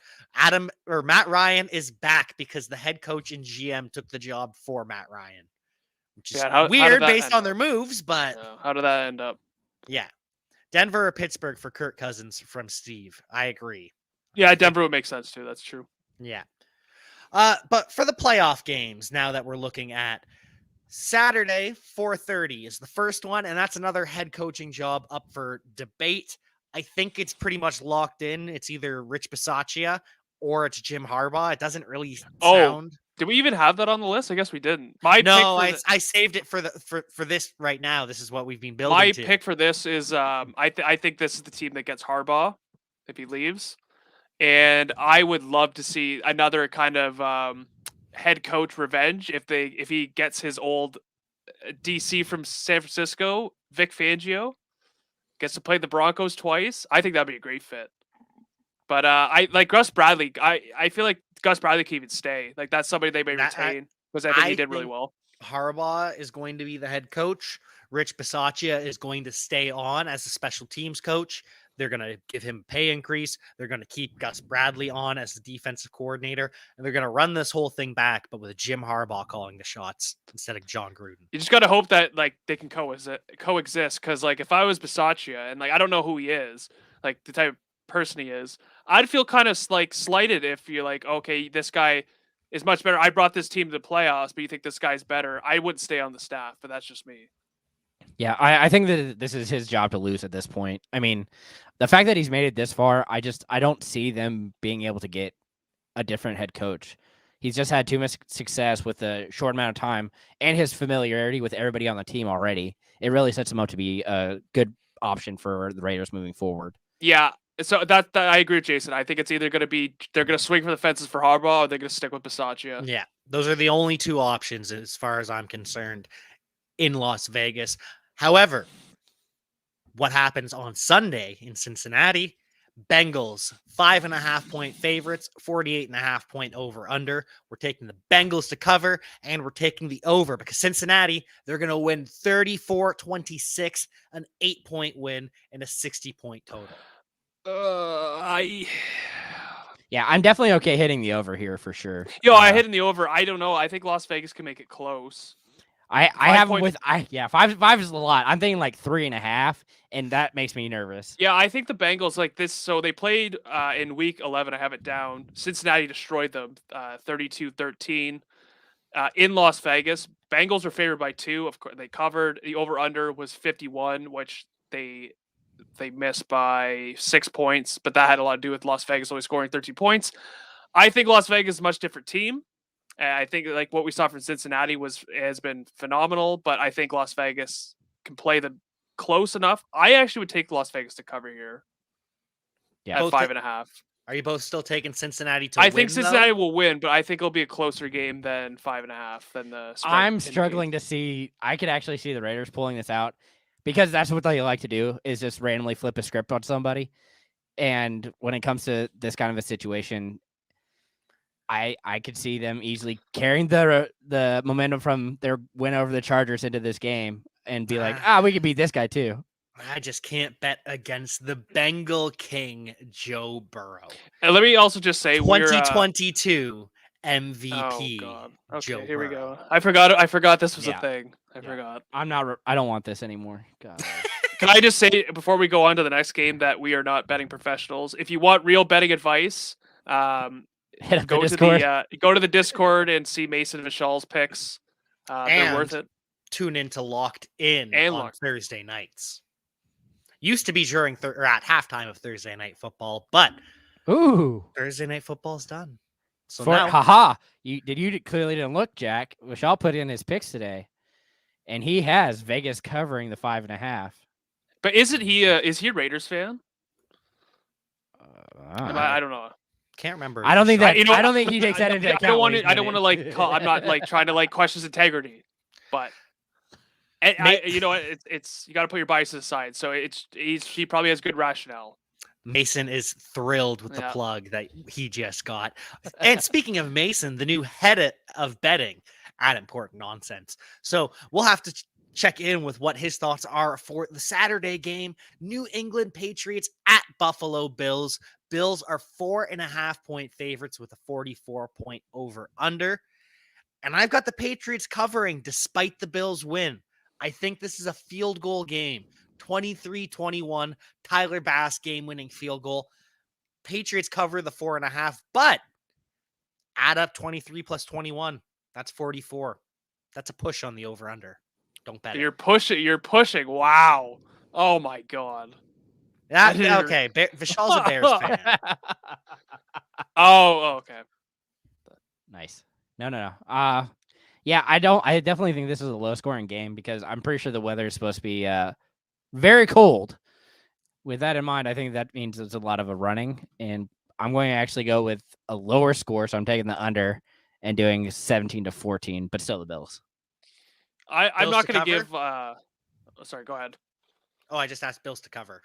Matt Ryan is back because the head coach and GM took the job for Matt Ryan. Which is How did weird that based end on up? their moves, but How did that end up? yeah. Denver or Pittsburgh for Kirk Cousins from Steve. I agree. Yeah, Denver would make sense too. That's true. Yeah. But for the playoff games, now that we're looking at Saturday, 4:30 is the first one, and that's another head coaching job up for debate. I think it's pretty much locked in. It's either Rich Bisaccia or it's Jim Harbaugh. It doesn't really sound. Did we even have that on the list? I guess we didn't. I saved it for this right now. This is what we've been building. My pick for this is I think this is the team that gets Harbaugh if he leaves, and I would love to see another kind of head coach revenge if he gets his old DC from San Francisco, Vic Fangio, gets to play the Broncos twice. I think that'd be a great fit. But I like Gus Bradley. I feel like Gus Bradley can even stay. Like that's somebody they may retain because I think he did really well. Harbaugh is going to be the head coach. Rich Bisaccia is going to stay on as a special teams coach. They're going to give him a pay increase. They're going to keep Gus Bradley on as the defensive coordinator, and they're going to run this whole thing back, but with Jim Harbaugh calling the shots instead of John Gruden. You just got to hope that like they can coexist. Because like if I was Bisaccia and like I don't know who he is, like the type of person he is, I'd feel kind of like slighted if you're like, okay, this guy is much better. I brought this team to the playoffs, but you think this guy's better. I wouldn't stay on the staff, but that's just me. Yeah, I think that this is his job to lose at this point. I mean, the fact that he's made it this far, I don't see them being able to get a different head coach. He's just had too much success with a short amount of time and his familiarity with everybody on the team already. It really sets him up to be a good option for the Raiders moving forward. Yeah, so that I agree with Jason. I think it's either going to be they're going to swing for the fences for Harbaugh or they're going to stick with Bisaccia. Yeah, those are the only two options as far as I'm concerned in Las Vegas. However, what happens on Sunday in Cincinnati? Bengals, 5.5-point favorites, 48.5-point over under. We're taking the Bengals to cover, and we're taking the over because Cincinnati, they're going to win 34-26, an 8-point win, and a 60-point total. Yeah, I'm definitely okay hitting the over here for sure. I hit in the over. I don't know. I think Las Vegas can make it close. I have him with 5 is a lot. I'm thinking like 3.5, and that makes me nervous. Yeah, I think the Bengals like this. So they played in week 11. I have it down. Cincinnati destroyed them 32-13 in Las Vegas. Bengals were favored by 2. Of course, they covered. The over under was 51, which they missed by 6 points, but that had a lot to do with Las Vegas only scoring 13 points. I think Las Vegas is a much different team. I think like what we saw from Cincinnati has been phenomenal, but I think Las Vegas can play them close enough. I actually would take Las Vegas to cover here. Yeah, at 5.5. Are you both still taking Cincinnati to win? I think Cincinnati will win, but I think it'll be a closer game than 5.5 than the spread. I'm struggling to see. I could actually see the Raiders pulling this out because that's what they like to do is just randomly flip a script on somebody. And when it comes to this kind of a situation, I could see them easily carrying the momentum from their win over the Chargers into this game and be like, we could beat this guy too. I just can't bet against the Bengal King, Joe Burrow. And let me also just say 2022 MVP. Oh God. Okay, Joe here Burrow. we go. I forgot this was a thing. I forgot. I don't want this anymore. God. Can I just say before we go on to the next game that we are not betting professionals? If you want real betting advice, Hit up go the to Discord. go to the Discord and see Mason and Michelle's picks. They're worth it. Tune into Locked In And on Thursday nights. Used to be during or at halftime of Thursday Night Football, but Thursday Night Football's done. So now, you clearly didn't look, Jack. Michelle put in his picks today, and he has Vegas covering the 5.5. But isn't he? Is he a Raiders fan? I don't know. Can't remember. I don't think that. You know, I don't think he takes that into account. I don't want when to. he's I don't want to like. I'm not like trying to like question his integrity, but you know, it's you got to put your biases aside. So he probably has good rationale. Mason is thrilled with the Yeah. plug that he just got. And speaking of Mason, the new head of betting at Important Nonsense. So we'll have to check in with what his thoughts are for the Saturday game. New England Patriots at Buffalo Bills. Bills are 4.5-point favorites with a 44-point over under. And I've got the Patriots covering despite the Bills win. I think this is a field goal game. 23-21, Tyler Bass game-winning field goal. Patriots cover the 4.5, but add up 23 plus 21. That's 44. That's a push on the over-under. Don't bet You're pushing. You're pushing. Wow. Oh my god. okay, Vishal's a Bears fan. Oh, okay. Nice. No. Yeah, I definitely think this is a low-scoring game because I'm pretty sure the weather is supposed to be very cold. With that in mind, I think that means it's a lot of a running, and I'm going to actually go with a lower score, so I'm taking the under and doing 17-14, but still the Bills. I'm not going to give. Sorry, go ahead. Oh, I just asked Bills to cover.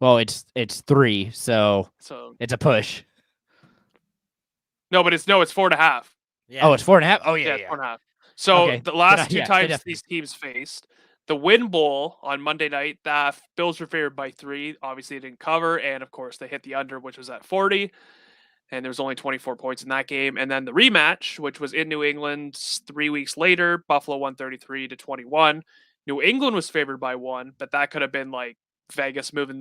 Well, it's 3, so it's a push. No, but it's 4.5. Yeah. Oh, it's 4.5. Oh yeah, 4.5. So okay. the last two Good times these teams faced, the Win Bowl on Monday night, the Bills were favored by 3. Obviously, they didn't cover, and of course, they hit the under, which was at 40. And there was only 24 points in that game. And then the rematch, which was in New England 3 weeks later, Buffalo won 33-21. New England was favored by 1, but that could have been like Vegas moving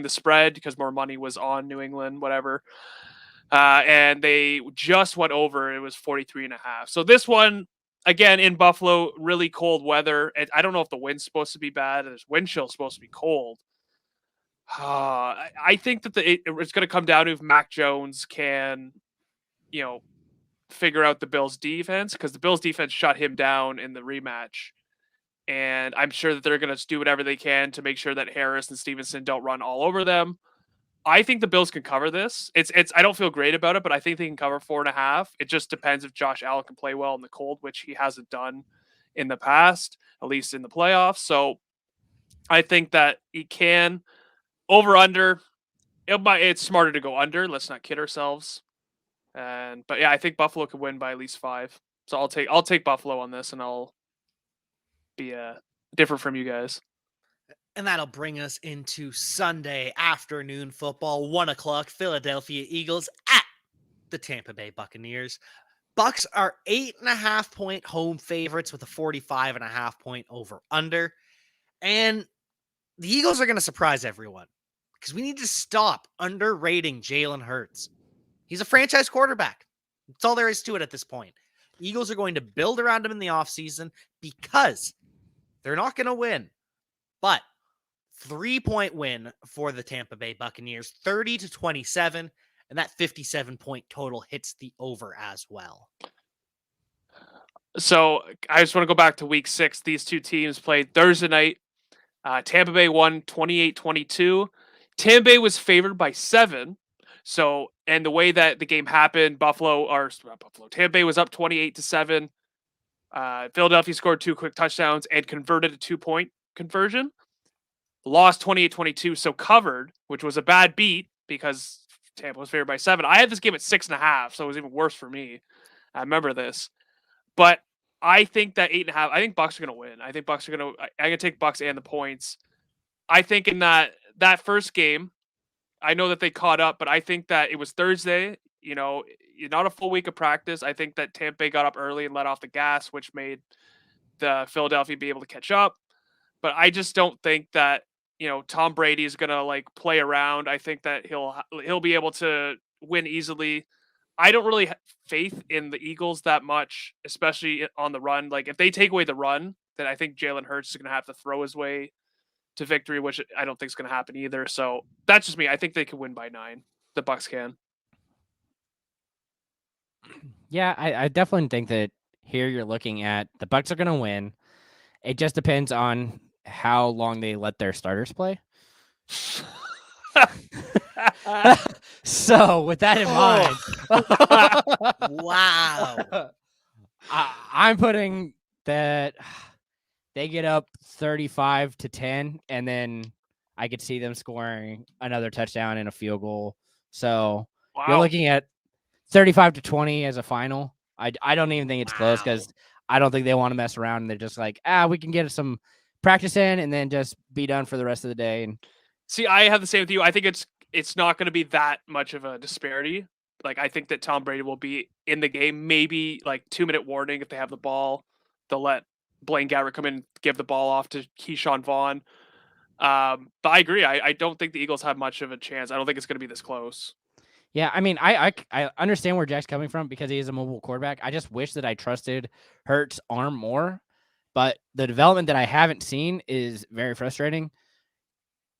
the spread because more money was on New England, whatever. And they just went over. It was 43.5. So this one, again, in Buffalo, really cold weather. And I don't know if the wind's supposed to be bad. There's wind chill supposed to be cold. I think that it's going to come down to if Mac Jones can, figure out the Bills' defense, because the Bills' defense shut him down in the rematch. And I'm sure that they're going to do whatever they can to make sure that Harris and Stevenson don't run all over them. I think the Bills can cover this. I don't feel great about it, but I think they can cover 4.5. It just depends if Josh Allen can play well in the cold, which he hasn't done in the past, at least in the playoffs. So I think that he can. Over under, it's smarter to go under. Let's not kid ourselves. But yeah, I think Buffalo could win by at least 5. So I'll take Buffalo on this, and I'll be different from you guys. And that'll bring us into Sunday afternoon football, 1:00, Philadelphia Eagles at the Tampa Bay Buccaneers. Bucks are 8.5-point home favorites with a 45.5-point over under. And the Eagles are going to surprise everyone because we need to stop underrating Jalen Hurts. He's a franchise quarterback. That's all there is to it at this point. The Eagles are going to build around him in the offseason because they're not going to win. But 3-point win for the Tampa Bay Buccaneers, 30-27, and that 57-point total hits the over as well. So I just want to go back to week 6. These two teams played Thursday night. Tampa Bay won 28-22. Tampa Bay was favored by 7. So, and the way that the game happened, Tampa Bay was up 28-7. Philadelphia scored 2 quick touchdowns and converted a 2-point conversion. Lost 28-22, so covered, which was a bad beat because Tampa was favored by 7. I had this game at 6.5, so it was even worse for me. I remember this. But I think that 8.5, I think Bucks are going to win. I think Bucks are going to, I'm going to take Bucks and the points. I think in that first game, I know that they caught up, but I think that it was Thursday, not a full week of practice. I think that Tampa Bay got up early and let off the gas, which made the Philadelphia be able to catch up. But I just don't think that, Tom Brady is going to play around. I think that he'll be able to win easily. I don't really have faith in the Eagles that much, especially on the run. If they take away the run, then I think Jalen Hurts is going to have to throw his way to victory, which I don't think is going to happen either. So that's just me. I think they can win by 9. The Bucks can. Yeah, I definitely think that here you're looking at the Bucks are going to win. It just depends on how long they let their starters play. So with that in mind, Wow. I'm putting that they get up 35-10, and then I could see them scoring another touchdown and a field goal. So you're Wow. looking at 35-20 as a final. I don't even think it's close because I don't think they want to mess around. And they're just like, we can get some practice in and then just be done for the rest of the day. And See, I have the same with you. I think it's not going to be that much of a disparity. Like, I think that Tom Brady will be in the game. Maybe like 2-minute warning if they have the ball. They'll let Blaine Gabbert come in, give the ball off to Keyshawn Vaughn. But I agree. I don't think the Eagles have much of a chance. I don't think it's going to be this close. yeah, I mean, I understand where Jack's coming from because he is a mobile quarterback. I just wish that I trusted Hurts' arm more, but the development that I haven't seen is very frustrating.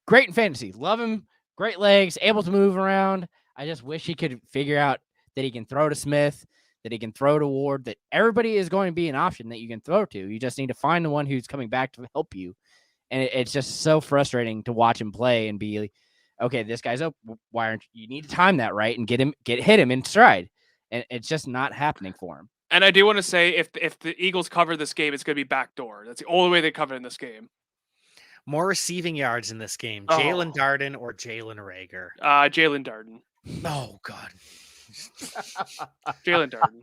Great in fantasy. Love him. Great legs, able to move around. I just wish he could figure out that he can throw to Smith, that he can throw to Ward, that everybody is going to be an option that you can throw to. You just need to find the one who's coming back to help you. And it's just so frustrating to watch him play and be like, okay, this guy's up. Why aren't you need to time that right and hit him in stride? And it's just not happening for him. And I do want to say, if the Eagles cover this game, it's going to be backdoor. That's the only way they cover in this game. More receiving yards in this game. Oh. Jalen Darden or Jalen Rager? Jalen Darden. Oh, God. Jalen Darden.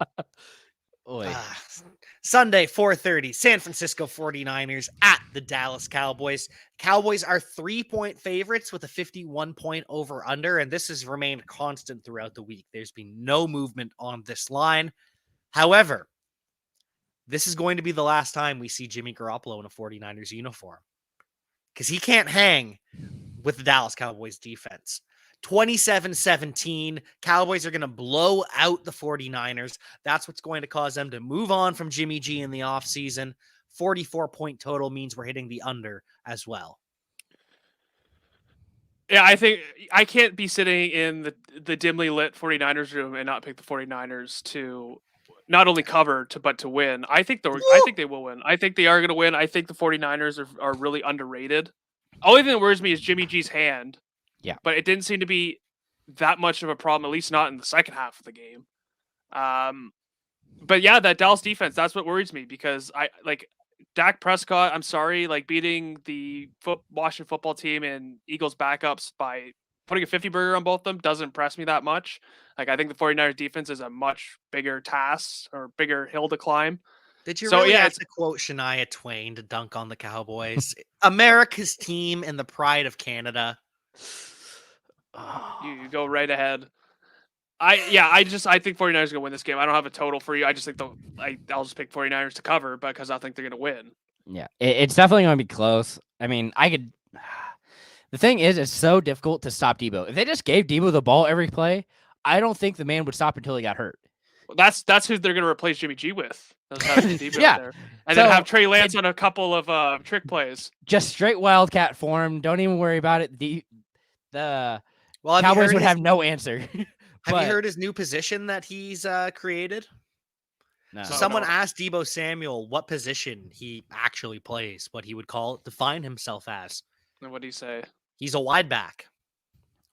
Sunday, 4:30, San Francisco 49ers at the Dallas Cowboys. Cowboys are 3-point favorites with a 51-point over-under, and this has remained constant throughout the week. There's been no movement on this line. However, this is going to be the last time we see Jimmy Garoppolo in a 49ers uniform because he can't hang with the Dallas Cowboys defense. 27-17. Cowboys are going to blow out the 49ers. That's what's going to cause them to move on from Jimmy G in the offseason. 44-point total means we're hitting the under as well. Yeah, I think I can't be sitting in the dimly lit 49ers room and not pick the 49ers to not only cover but to win. I think they will win. I think they are going to win. I think the 49ers are really underrated. Only thing that worries me is Jimmy G's hand. Yeah. But it didn't seem to be that much of a problem, at least not in the second half of the game. But yeah, that Dallas defense, that's what worries me because I like Dak Prescott, I'm sorry, like beating the Washington football team and Eagles backups by putting a 50 burger on both of them doesn't impress me that much. Like I think the 49ers defense is a much bigger task or bigger hill to climb. Did you really have to quote Shania Twain to dunk on the Cowboys? America's team and the pride of Canada. You go right ahead. I think 49ers are going to win this game. I don't have a total for you. I just think I'll just pick 49ers to cover because I think they're going to win. Yeah, it's definitely going to be close. I mean, the thing is, it's so difficult to stop Debo. If they just gave Debo the ball every play, I don't think the man would stop until he got hurt. Well, that's who they're going to replace Jimmy G with. Debo yeah. there. And then have Trey Lance on a couple of trick plays. Just straight Wildcat form. Don't even worry about it. The Cowboys would have no answer. Have you heard his new position that he's created? No. So someone asked Deebo Samuel what position he actually plays, what he would define himself as. And what do you say? He's a wide back.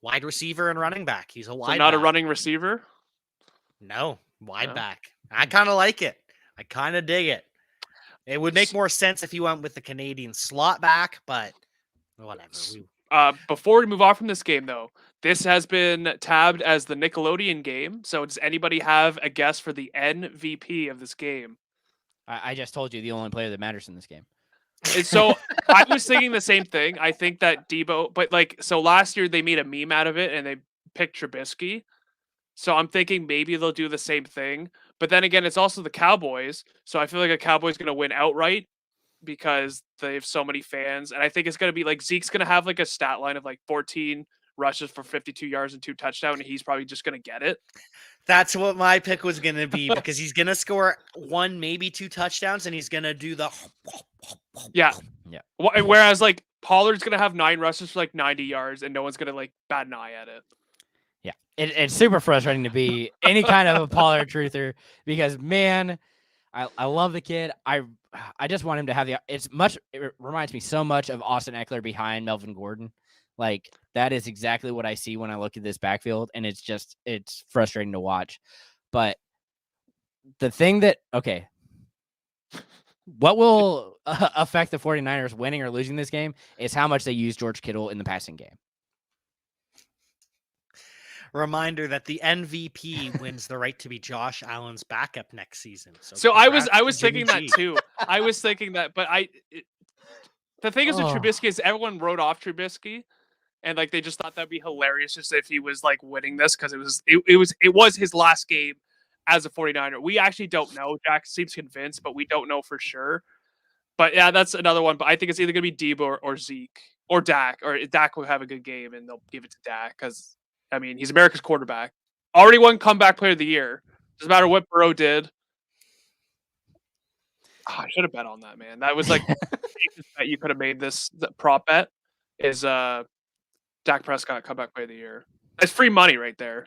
Wide receiver and running back. He's a wide not back. A running receiver? No, wide back. I kind of like it. I kind of dig it. It would make more sense if you went with the Canadian slot back, but whatever. Before we move on from this game, though, this has been tabbed as the Nickelodeon game. So does anybody have a guess for the MVP of this game? I just told you the only player that matters in this game. So I was thinking the same thing. I think that Debo, but so last year they made a meme out of it and they picked Trubisky. So I'm thinking maybe they'll do the same thing. But then again, it's also the Cowboys. So I feel like a Cowboy's going to win outright because they have so many fans. And I think it's going to be like Zeke's going to have like a stat line of like 14 rushes for 52 yards and 2 touchdowns. And he's probably just going to get it. That's what my pick was going to be because he's going to score 1, maybe 2 touchdowns. And he's going to do the. Yeah. Whereas like Pollard's going to have 9 rushes for like 90 yards and no one's going to like bat an eye at it. Yeah, it's super frustrating to be any kind of a Pollard truther because, man, I love the kid. I I just want him to have it reminds me so much of Austin Eckler behind Melvin Gordon. Like that is exactly what I see when I look at this backfield, and it's frustrating to watch. But the thing what will affect the 49ers winning or losing this game is how much they use George Kittle in the passing game. Reminder that the MVP wins the right to be Josh Allen's backup next season. So I was congrats to thinking Jimmy that G. too. I was thinking that, but the thing is with Trubisky is everyone wrote off Trubisky, and like they just thought that'd be hilarious just if he was like winning this because it was his last game as a 49er. We actually don't know. Jack seems convinced, but we don't know for sure. But yeah, that's another one. But I think it's either gonna be Debo or Zeke or Dak, or Dak will have a good game and they'll give it to Dak because I mean he's America's quarterback. Already won comeback player of the year. Doesn't matter what Burrow did. Oh, I should have bet on that, man. That was like the safest bet you could have made the prop bet is Dak Prescott comeback player of the year. It's free money right there.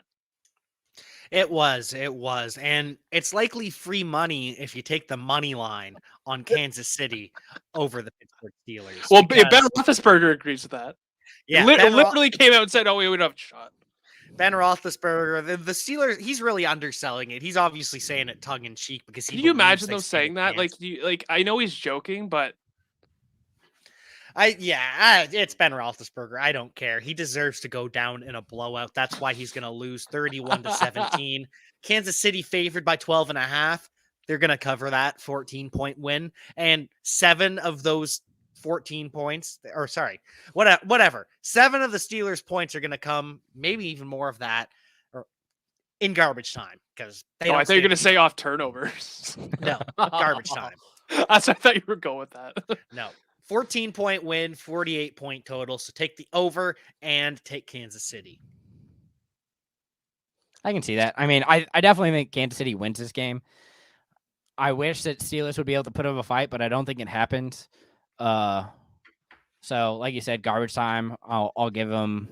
It was. And it's likely free money if you take the money line on Kansas City over the Pittsburgh Steelers. Well, Ben Roethlisberger agrees with that. Yeah, literally came out and said, "Oh, we would have a shot." Ben Roethlisberger, the Steelers, he's really underselling it. He's obviously saying it tongue in cheek because he. Can you imagine them saying that? Like, I know he's joking, but it's Ben Roethlisberger. I don't care. He deserves to go down in a blowout. That's why he's going to lose 31-17. Kansas City favored by 12.5. They're going to cover that 14-point win, and 7 of those 14 points, or sorry, whatever. 7 of the Steelers' points are going to come, maybe even more of that, or in garbage time because they. I thought you were going to say off turnovers. No, garbage time. That's I thought you were going with that. No. 14-point win, 48-point total. So take the over and take Kansas City. I can see that. I mean, I definitely think Kansas City wins this game. I wish that Steelers would be able to put up a fight, but I don't think it happens. So like you said, garbage time. I'll give them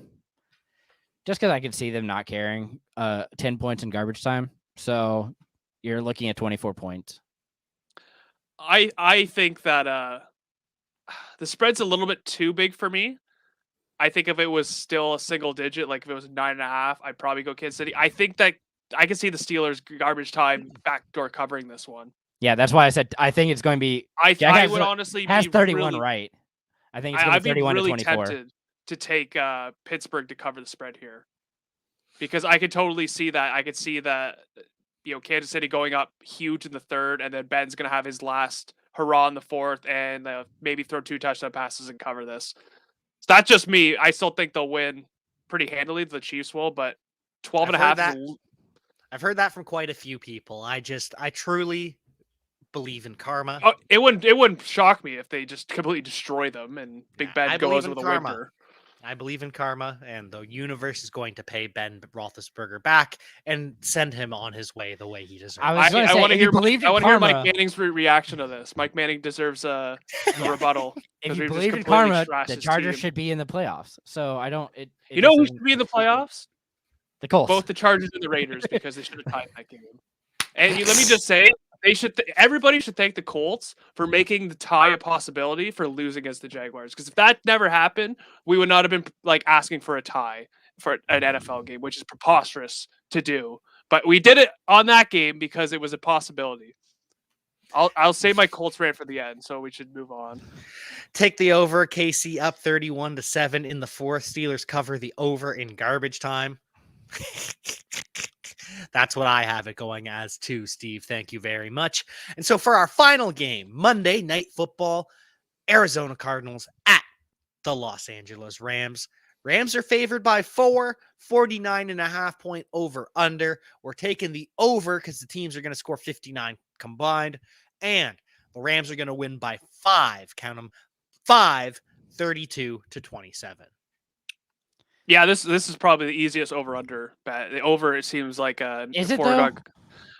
just because I can see them not caring. 10 points in garbage time. So you're looking at 24 points. I think that the spread's a little bit too big for me. I think if it was still a single digit, like if it was 9.5, I'd probably go Kansas City. I think that I can see the Steelers garbage time backdoor covering this one. Yeah, that's why I said I think it's going to be. I would honestly has be 31 really, right. I think it's going to be 31 really to 24. Tempted to take Pittsburgh to cover the spread here because I could totally see that. I could see that Kansas City going up huge in the third, and then Ben's going to have his last hurrah in the fourth, and maybe throw 2 touchdown passes and cover this. So that's just me. I still think they'll win pretty handily. The Chiefs will, but 12.5. I've heard that from quite a few people. I truly believe in karma. Oh, it wouldn't shock me if they just completely destroy them and Big Ben goes with a whimper. I believe in karma, and the universe is going to pay Ben Roethlisberger back and send him on his way the way he deserves. I want to hear Mike Manning's reaction to this. Mike Manning deserves a rebuttal. If you believe in karma, the Chargers should be in the playoffs. So I don't. Who should be in the playoffs? The Colts. Both the Chargers and the Raiders because they should have tied that game. And let me just say, everybody should thank the Colts for making the tie a possibility for losing against the Jaguars. Because if that never happened, we would not have been asking for a tie for an NFL game, which is preposterous to do. But we did it on that game because it was a possibility. I'll save my Colts rant for the end, so we should move on. Take the over. KC up 31-7 in the fourth. Steelers cover the over in garbage time. That's what I have it going as too, Steve. Thank you very much. And so for our final game, Monday Night Football, Arizona Cardinals at the Los Angeles Rams. Rams are favored by 4, 49.5 point over under. We're taking the over because the teams are going to score 59 combined. And the Rams are going to win by 5, count them, 5, 32-27. Yeah, this is probably the easiest over-under bet. The over, it seems like a foregone.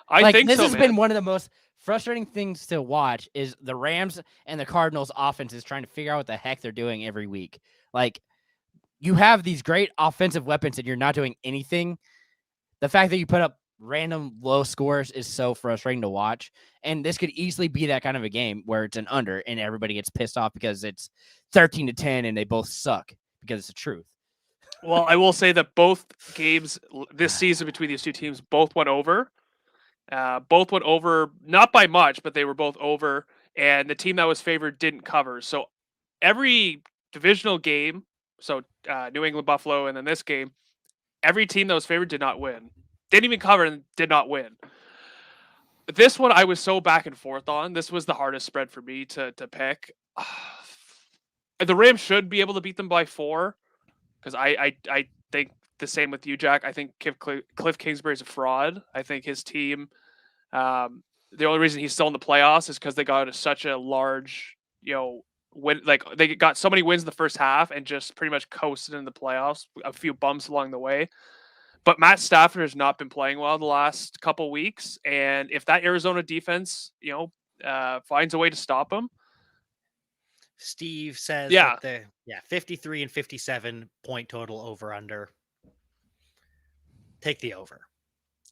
I think this so, has been one of the most frustrating things to watch is the Rams and the Cardinals offenses trying to figure out what the heck they're doing every week. Like, you have these great offensive weapons and you're not doing anything. The fact that you put up random low scores is so frustrating to watch. And this could easily be that kind of a game where it's an under and everybody gets pissed off because it's 13-10 and they both suck because it's the truth. Well, I will say that both games this season between these two teams both went over. Both went over, not by much, but they were both over. And the team that was favored didn't cover. So every divisional game, so New England, Buffalo, and then this game, every team that was favored did not win. Didn't even cover and did not win. This one I was so back and forth on. This was the hardest spread for me to pick. The Rams should be able to beat them by 4 because I think the same with you, Jack. I think Cliff Kingsbury's a fraud. I think his team, the only reason he's still in the playoffs is because they got such a large, win. Like they got so many wins in the first half and just pretty much coasted in the playoffs. A few bumps along the way. But Matt Stafford has not been playing well the last couple weeks, and if that Arizona defense, finds a way to stop him, Steve says Yeah. that 53 and 57 point total over under. Take the over.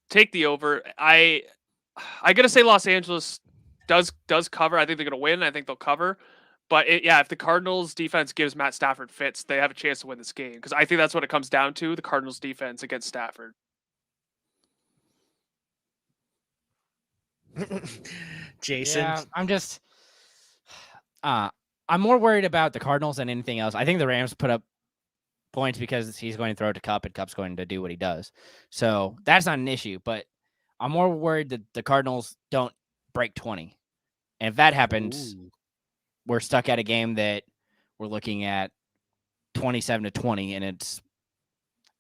Take the over. I gotta say Los Angeles does cover. I think they're gonna win. I think they'll cover. But if the Cardinals defense gives Matt Stafford fits, they have a chance to win this game because I think that's what it comes down to: the Cardinals defense against Stafford. Jason, Yeah, I'm more worried about the Cardinals than anything else. I think the Rams put up points because he's going to throw it to Kupp and Kupp's going to do what he does. So that's not an issue, but I'm more worried that the Cardinals don't break 20. And if that happens, we're stuck at a game that we're looking at 27-20 and it's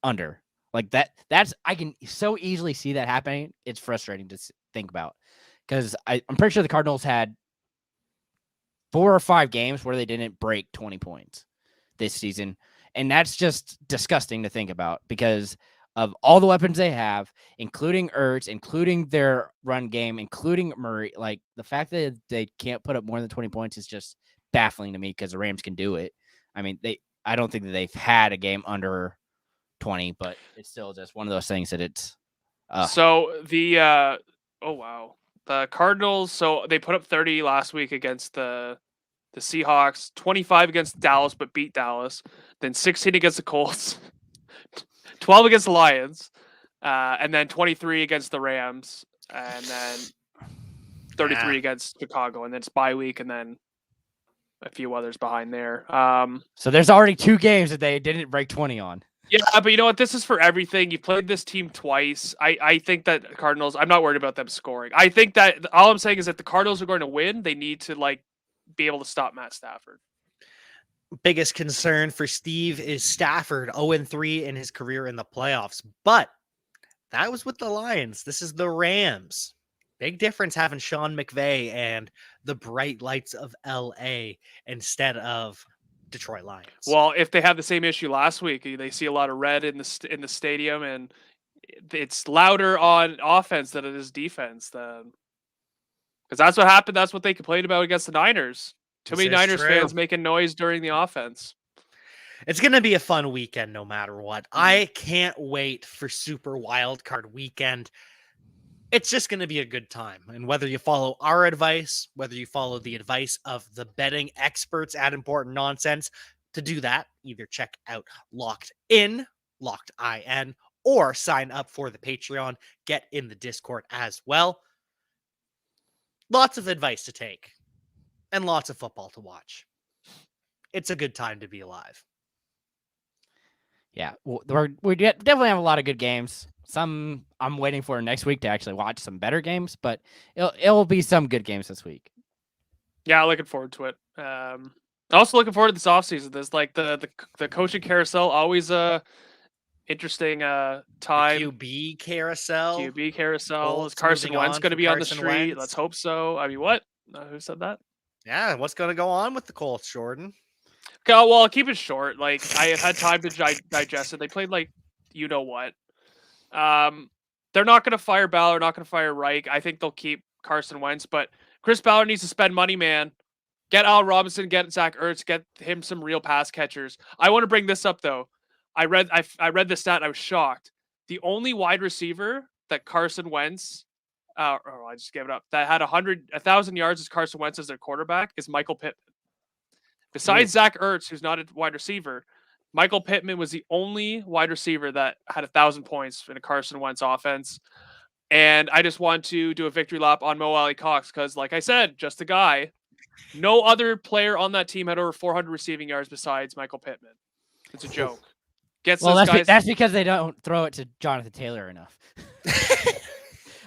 under. Like that's I can so easily see that happening. It's frustrating to think about because I'm pretty sure the Cardinals had 4 or 5 games where they didn't break 20 points this season. And that's just disgusting to think about because of all the weapons they have, including Ertz, including their run game, including Murray. Like the fact that they can't put up more than 20 points is just baffling to me because the Rams can do it. I mean, I don't think that they've had a game under 20, but it's still just one of those things that it's. So the the Cardinals. So they put up 30 last week against the Seahawks, 25 against Dallas, but beat Dallas. Then 16 against the Colts, 12 against the Lions, and then 23 against the Rams, and then 33 against Chicago, and then it's bye week, and then a few others behind there. So there's already 2 games that they didn't break 20 on. Yeah, but you know what? This is for everything. You played this team twice. I think that Cardinals, I'm not worried about them scoring. I think that all I'm saying is that the Cardinals are going to win. They need to be able to stop Matt Stafford. Biggest concern for Steve is Stafford 0-3 in his career in the playoffs. But that was with the Lions. This is the Rams. Big difference having Sean McVay and the bright lights of LA instead of Detroit Lions. Well, if they have the same issue last week, they see a lot of red in the stadium, and it's louder on offense than it is defense. Because that's what happened. That's what they complained about against the Niners. Too many Niners fans making noise during the offense. It's going to be a fun weekend no matter what. I can't wait for Super Wildcard Weekend. It's just going to be a good time. And whether you follow our advice, whether you follow the advice of the betting experts at Important Nonsense, to do that, either check out Locked In, Locked IN, or sign up for the Patreon. Get in the Discord as well. Lots of advice to take and lots of football to watch. It's a good time to be alive. Yeah, we definitely have a lot of good games. Some I'm waiting for next week to actually watch some better games, but it'll be some good games this week. Yeah, looking forward to it. Also looking forward to this offseason. There's the coaching carousel, always a interesting time. The QB carousel. Is Carson Wentz going to be on the street? Let's hope so. I mean, what? Who said that? Yeah, what's going to go on with the Colts, Jordan? Okay, well, I'll keep it short. I have had time to digest it. They played you know what. They're not going to fire Ballard, not going to fire Reich. I think they'll keep Carson Wentz, but Chris Ballard needs to spend money, man. Get Al Robinson, get Zach Ertz, get him some real pass catchers. I want to bring this up though. I read the stat and I was shocked. The only wide receiver that Carson Wentz, I just gave it up, that had 1,000 yards as Carson Wentz as their quarterback is Michael Pittman. Besides Zach Ertz, who's not a wide receiver, Michael Pittman was the only wide receiver that had 1,000 points in a Carson Wentz offense. And I just want to do a victory lap on Mo Alley Cox because, like I said, just a guy. No other player on that team had over 400 receiving yards besides Michael Pittman. It's a joke. Well, that's because they don't throw it to Jonathan Taylor enough.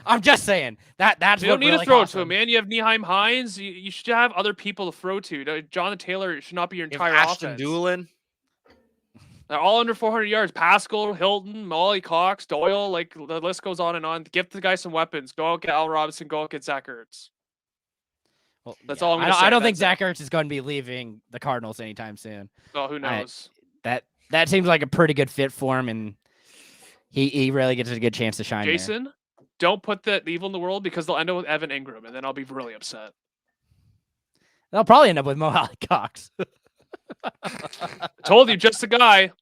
I'm just saying that's you don't need really to throw cost it to him, man. You have Nyheim Hines. You should have other people to throw to. Jonathan Taylor should not be your entire Ashton offense. Doolin. They're all under 400 yards. Pascal, Hilton, Molly Cox, Doyle. Like the list goes on and on. Give the guy some weapons. Go out get Al Robinson. Go out get Zach Ertz. Well, that's all I'm gonna say. I don't think Zach Ertz is going to be leaving the Cardinals anytime soon. Oh, who knows? That seems like a pretty good fit for him, and he really gets a good chance to shine. Jason, don't put that evil in the world because they'll end up with Evan Ingram, and then I'll be really upset. They'll probably end up with Mo Alley Cox. Told you, just a guy.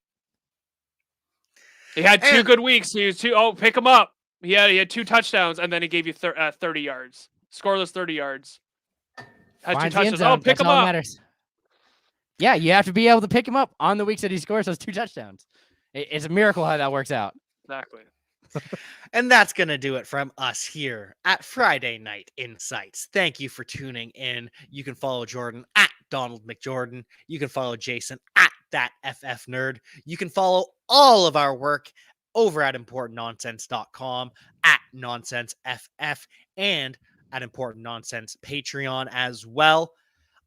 He had two good weeks. He was pick him up. He had 2 touchdowns, and then he gave you 30 yards. Scoreless 30 yards. Had 2 touchdowns. Pick him up. Matters. Yeah, you have to be able to pick him up on the weeks that he scores those 2 touchdowns. It's a miracle how that works out. Exactly. And that's going to do it from us here at Friday Night Insights. Thank you for tuning in. You can follow Jordan at Donald McJordan. You can follow Jason at that FF Nerd. You can follow all of our work over at importantnonsense.com, at NonsenseFF, and at Important Nonsense Patreon as well.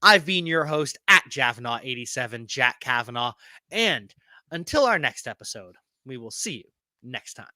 I've been your host at Javanaugh87, Jack Kavanaugh, and until our next episode, we will see you next time.